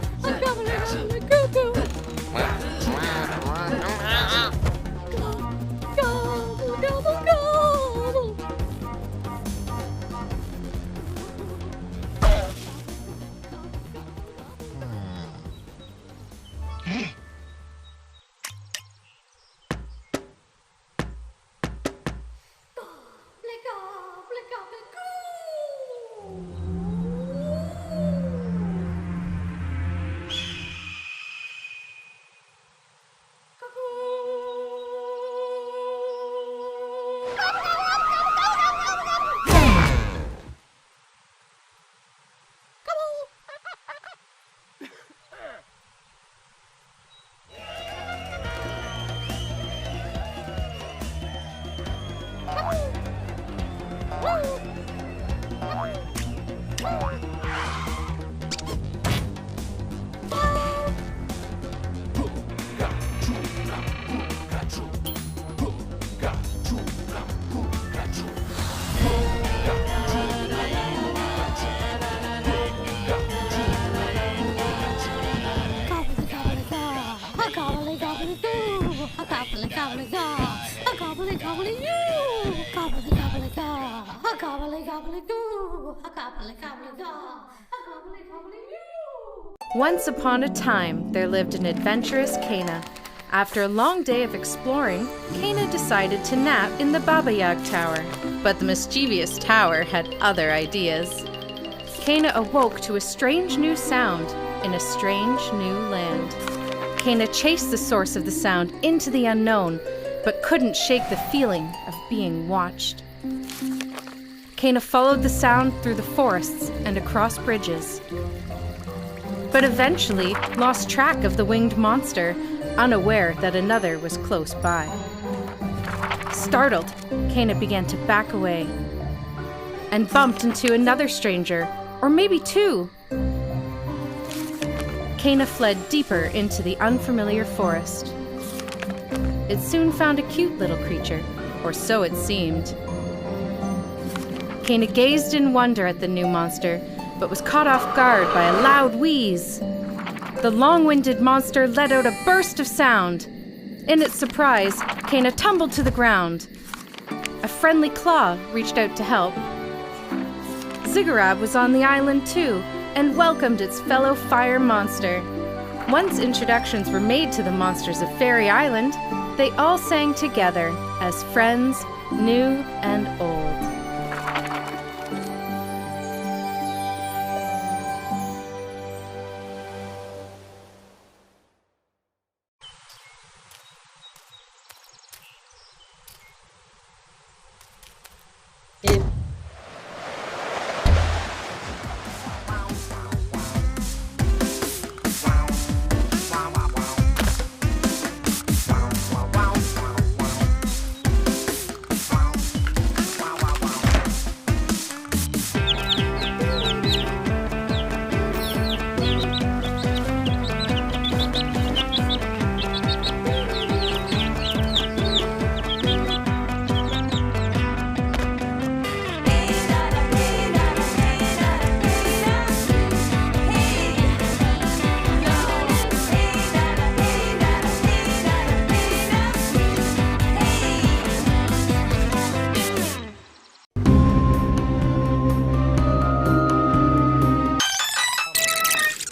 Once upon a time, there lived an adventurous Cana. After a long day of exploring, Cana decided to nap in the Baba Yag Tower. But the mischievous tower had other ideas. Cana awoke to a strange new sound in a strange new land. Cana chased the source of the sound into the unknown, but couldn't shake the feeling of being watched. Cana followed the sound through the forests and across bridges, but eventually lost track of the winged monster, unaware that another was close by. Startled, Cana began to back away and bumped into another stranger, or maybe two. Cana fled deeper into the unfamiliar forest. It soon found a cute little creature, or so it seemed. Cana gazed in wonder at the new monster, but was caught off guard by a loud wheeze. The long-winded monster let out a burst of sound. In its surprise, Cana tumbled to the ground. A friendly claw reached out to help. Ziggurat was on the island too, and welcomed its fellow fire monster. Once introductions were made to the monsters of Fairy Island, they all sang together as friends, new and old.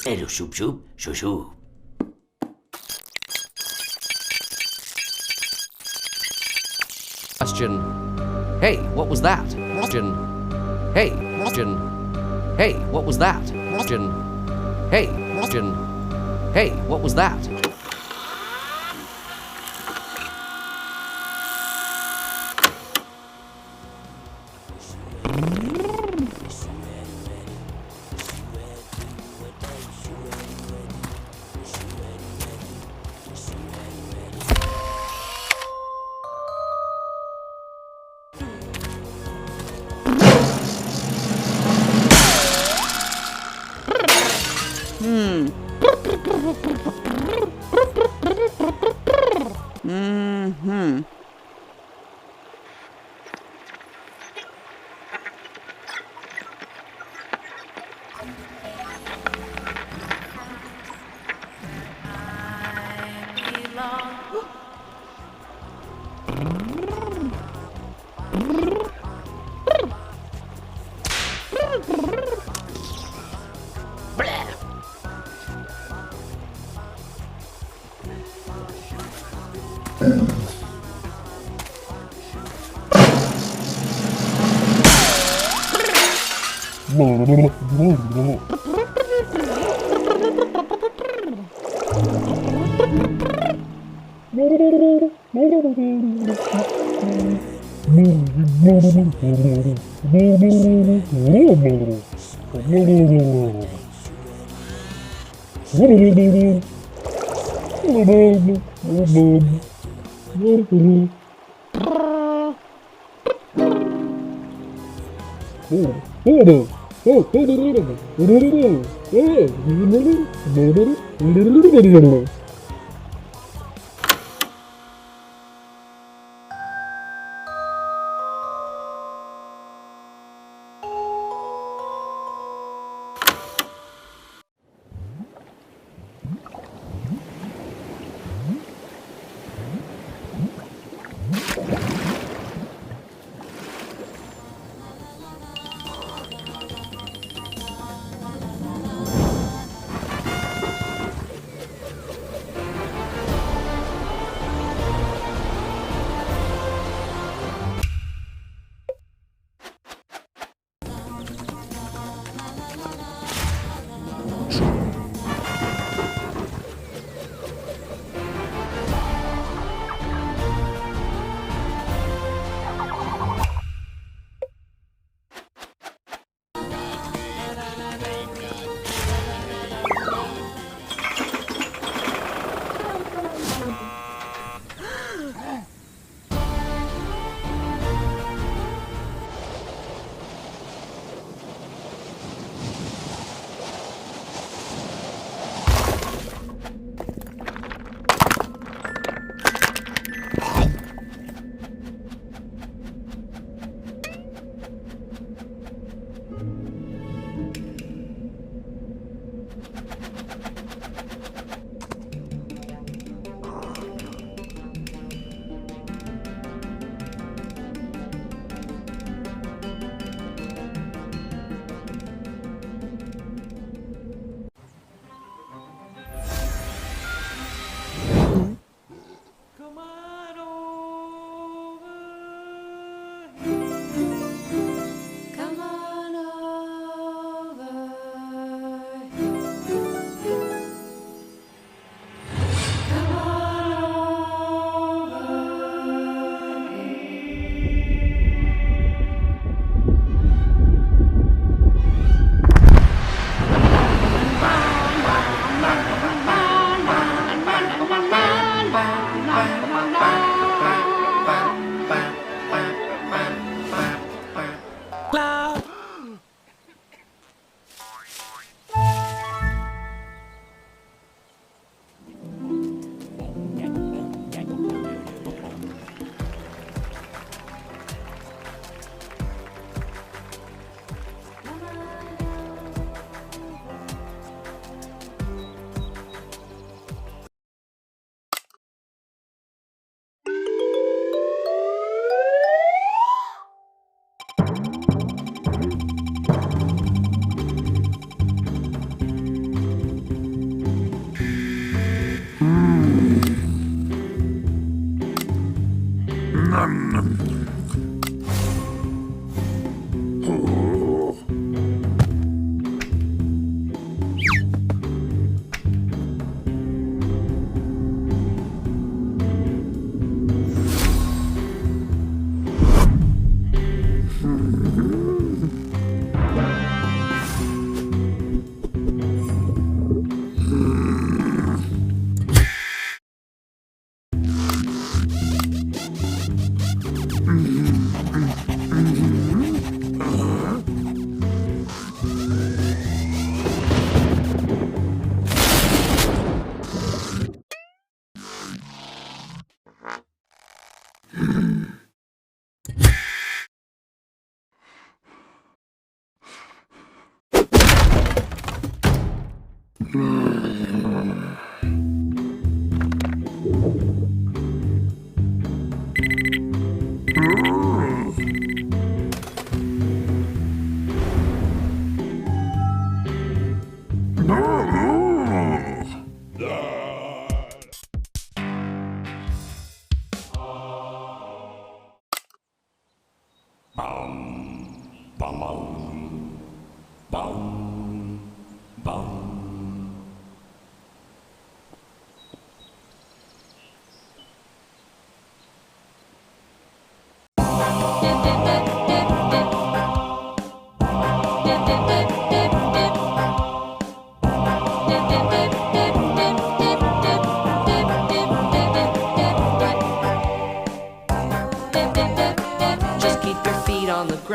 Hello, Shoop Shoop, Shoo Shoo. Question. Hey, what was that? Question. Hey, question. Hey, what was that? Question. Hey, question. Hey, what was that?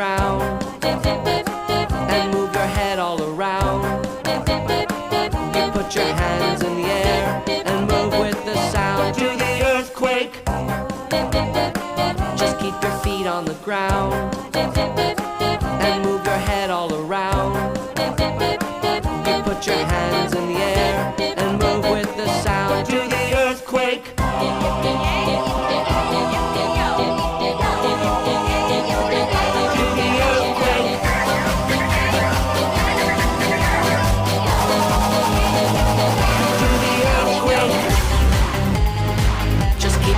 ground. And move your head all around. You put your hands in the air and move with the sound. Do the earthquake. Just keep your feet on the ground. And move your head all around. You put your hands in the air and move with the sound. Do the earthquake.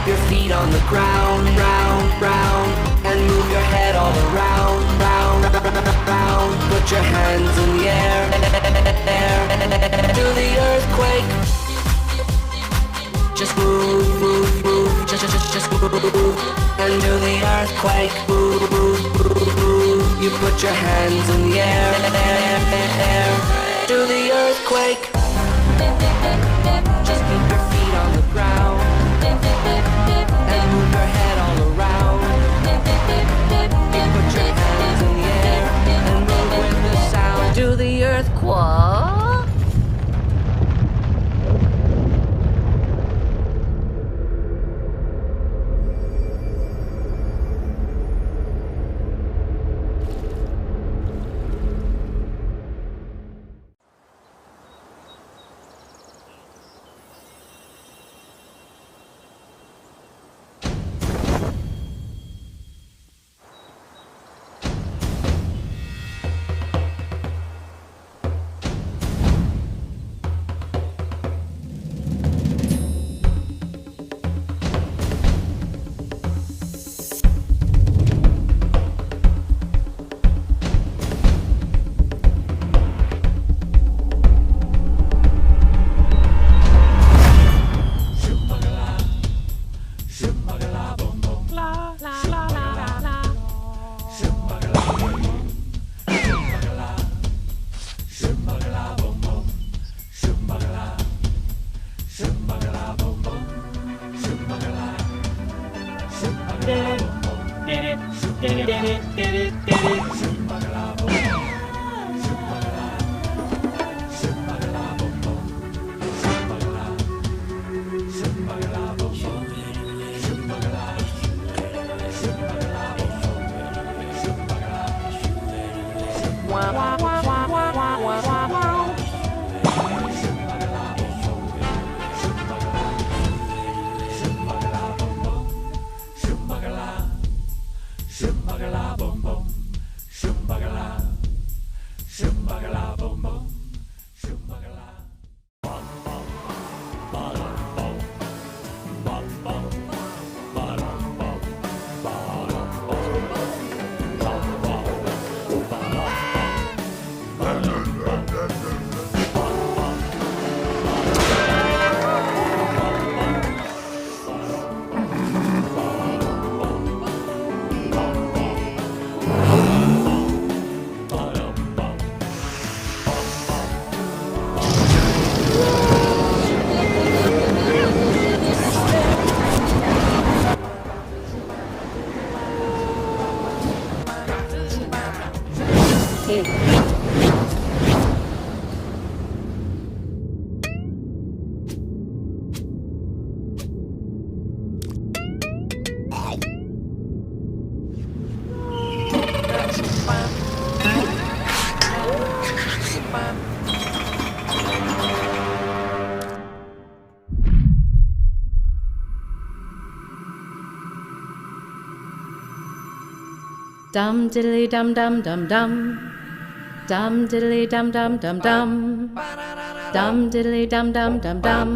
Your feet on the ground, round, round, and move your head all around, round, round. Put your hands in the air, do the earthquake. Just move, move, move, just move, and do the earthquake. Move, move, move, move. You put your hands in the air, do the earthquake. Just keep your feet on the ground. And move your head all around. You put your hands in the air and move with the sound. Do the earthquake. Dum diddly dum dum dum dum. Dum diddly dum dum dum dum. Dum diddly dum dum dum dum.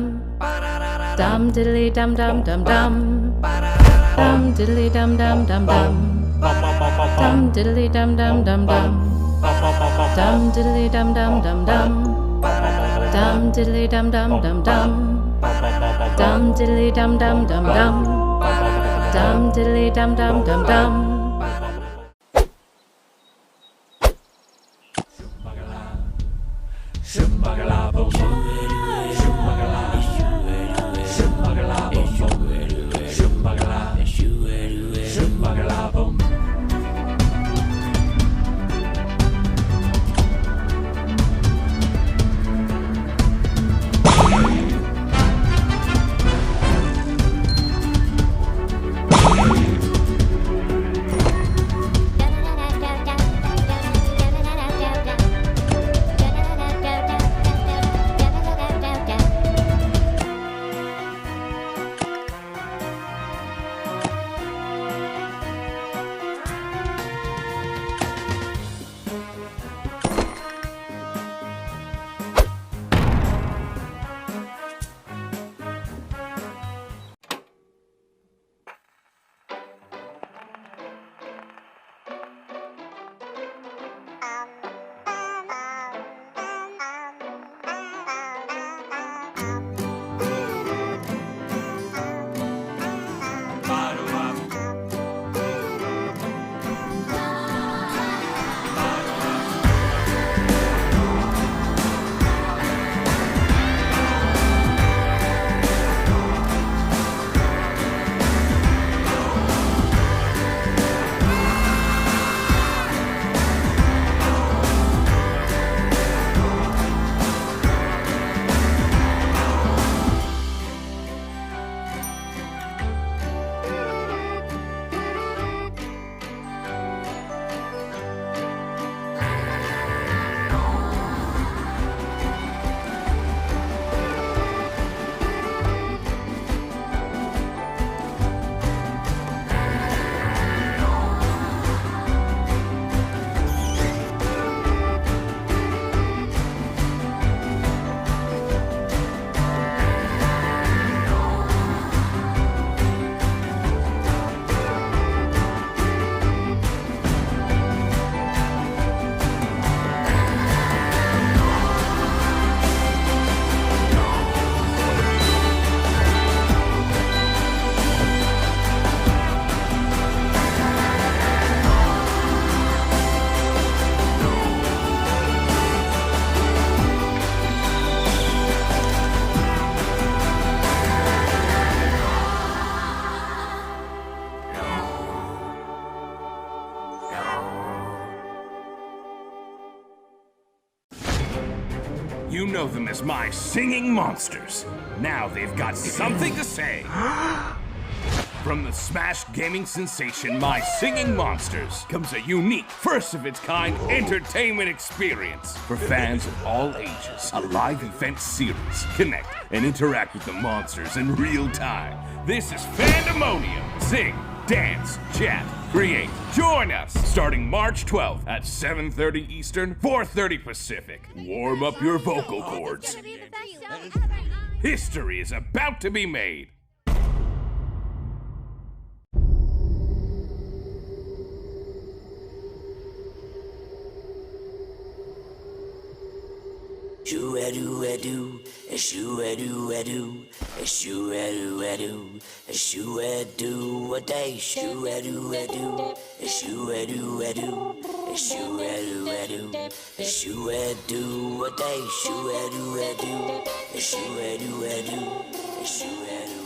Dum diddly dum dum dum dum. Dum diddly dum dum dum dum. Dum diddly dum dum dum dum. Dum diddly dum dum dum dum. Dum diddly dum dum dum dum. Dum diddly dum dum dum dum. Dum diddly dum dum dum dum. You know them as my singing monsters. Now they've got something to say. From the Smash gaming sensation My Singing Monsters comes a unique, first-of-its-kind entertainment experience for fans of all ages. A live event series. Connect and interact with the monsters in real time. This is Fandemonium. Sing, dance, chat, create. Join us starting March 12th at 7:30 Eastern, 4:30 Pacific. Warm up your vocal cords. History is about to be made. Shoo-a-doo-a-doo, shoo-a-doo-a-doo, shoo-a-doo-a-doo, shoo-a-doo-a-day, shoo-a-doo-a-doo, shoo-a-doo-a-doo, shoo-a-doo-a-doo, shoo-a-doo-a-day, shoo-a-doo-a-doo, shoo-a-doo-a-doo, shoo-a-doo-a-doo.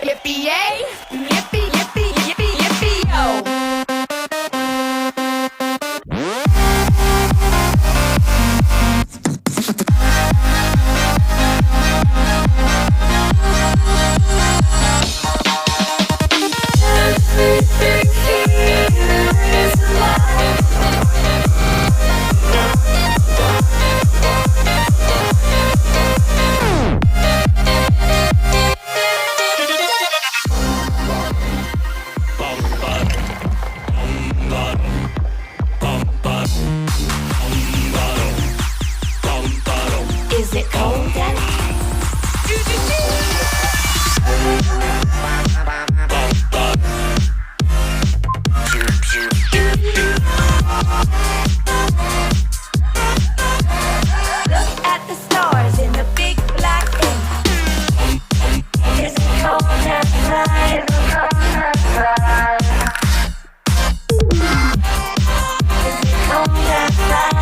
Yippee-yay! Yippee, yippee, yippee, yippee-yo! Everything here is alive. Is it cold yet? Look at the stars in the big black ink. Is it cold outside? Is it cold outside?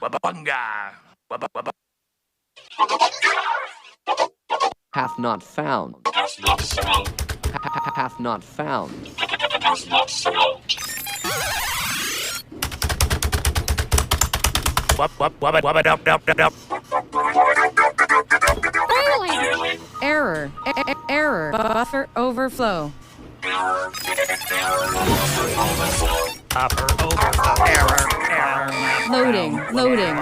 Wababunga! Hath not found. Hath not found. Error. Error. Buffer overflow. Upper overflow. Error. Loading. Loading.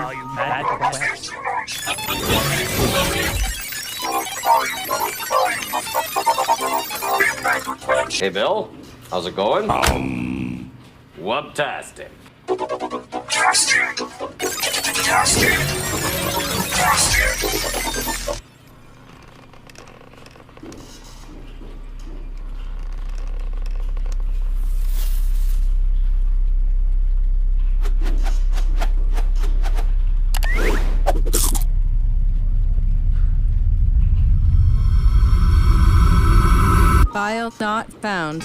Hey, Bill. How's it going? Whoop-tastic. File not found.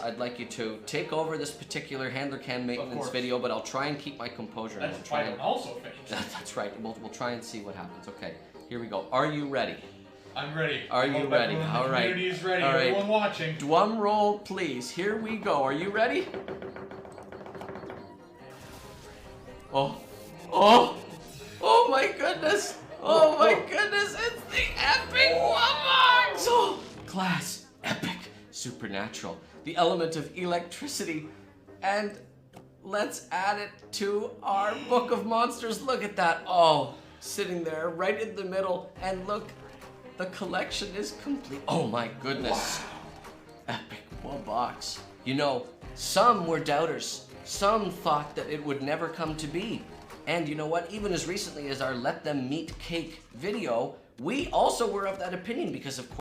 I'd like you to take over this particular handler cam maintenance video, but I'll try and keep my composure. And we'll try and also faint. That's right. We'll try and see what happens. Okay, here we go. Are you ready? I'm ready. Are you ready? All right. Community is ready. All right. Everyone watching. Drum roll, please. Here we go. Are you ready? Oh my goodness! Oh my goodness! It's the epic Wumbox! Oh, class, epic, supernatural, the element of electricity, and let's add it to our book of monsters. Look at that! Oh, sitting there right in the middle, and look, the collection is complete. Oh my goodness! Wow. Epic Wumbox. You know, some were doubters. Some thought that it would never come to be. And you know what? Even as recently as our Let Them Meet Cake video, we also were of that opinion because of course.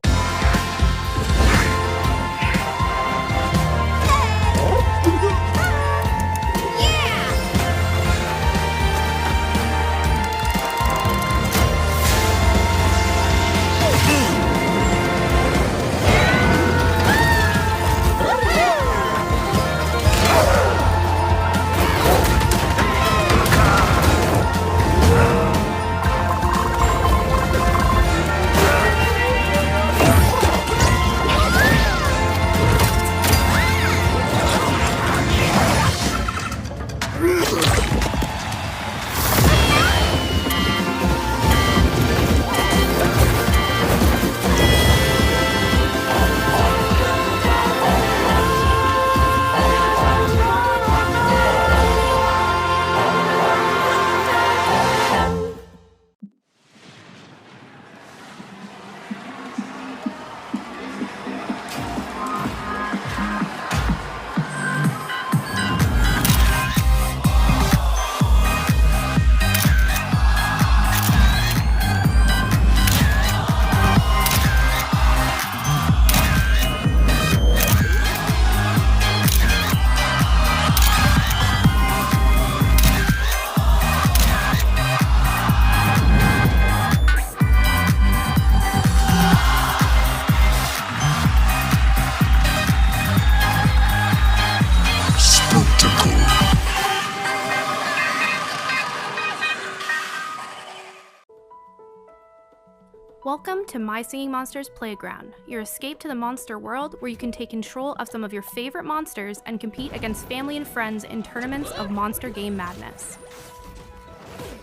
Welcome to My Singing Monsters Playground, your escape to the monster world where you can take control of some of your favorite monsters and compete against family and friends in tournaments of monster game madness.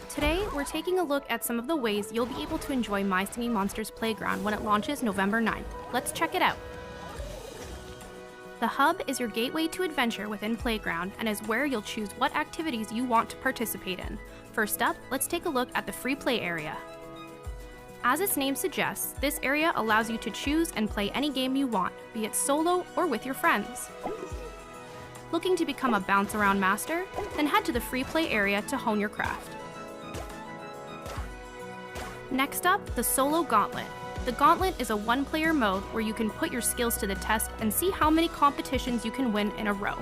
Today, we're taking a look at some of the ways you'll be able to enjoy My Singing Monsters Playground when it launches November 9th. Let's check it out. The hub is your gateway to adventure within Playground and is where you'll choose what activities you want to participate in. First up, let's take a look at the free play area. As its name suggests, this area allows you to choose and play any game you want, be it solo or with your friends. Looking to become a bounce around master? Then head to the free play area to hone your craft. Next up, the Solo Gauntlet. The Gauntlet is a one-player mode where you can put your skills to the test and see how many competitions you can win in a row.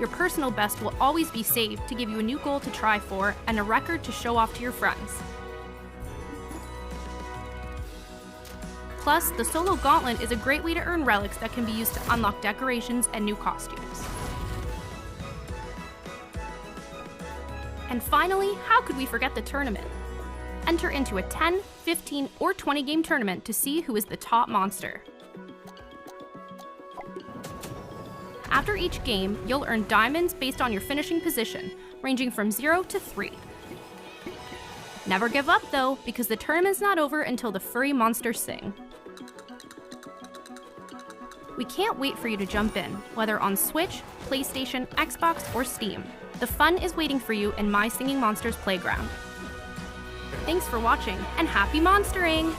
Your personal best will always be saved to give you a new goal to try for and a record to show off to your friends. Plus, the Solo Gauntlet is a great way to earn relics that can be used to unlock decorations and new costumes. And finally, how could we forget the tournament? Enter into a 10, 15, or 20 game tournament to see who is the top monster. After each game, you'll earn diamonds based on your finishing position, ranging from 0 to 3. Never give up though, because the tournament's not over until the furry monsters sing. We can't wait for you to jump in, whether on Switch, PlayStation, Xbox, or Steam. The fun is waiting for you in My Singing Monsters Playground. Thanks for watching, and happy monstering!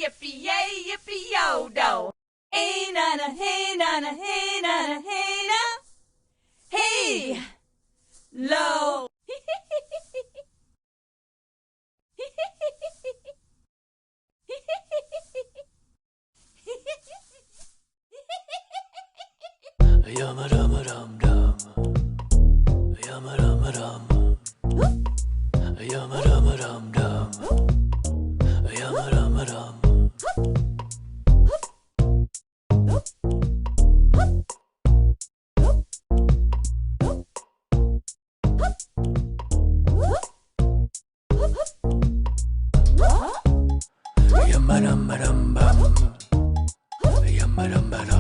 yippee yay, yippee yo do. Hey nana, hey nana, hey nana, hey na. Hey, low. Yama dama dum dum. Yama dama dum. Yama dama dum dum. Yama dama dum. Yama dum dum bum. Yama dum dum.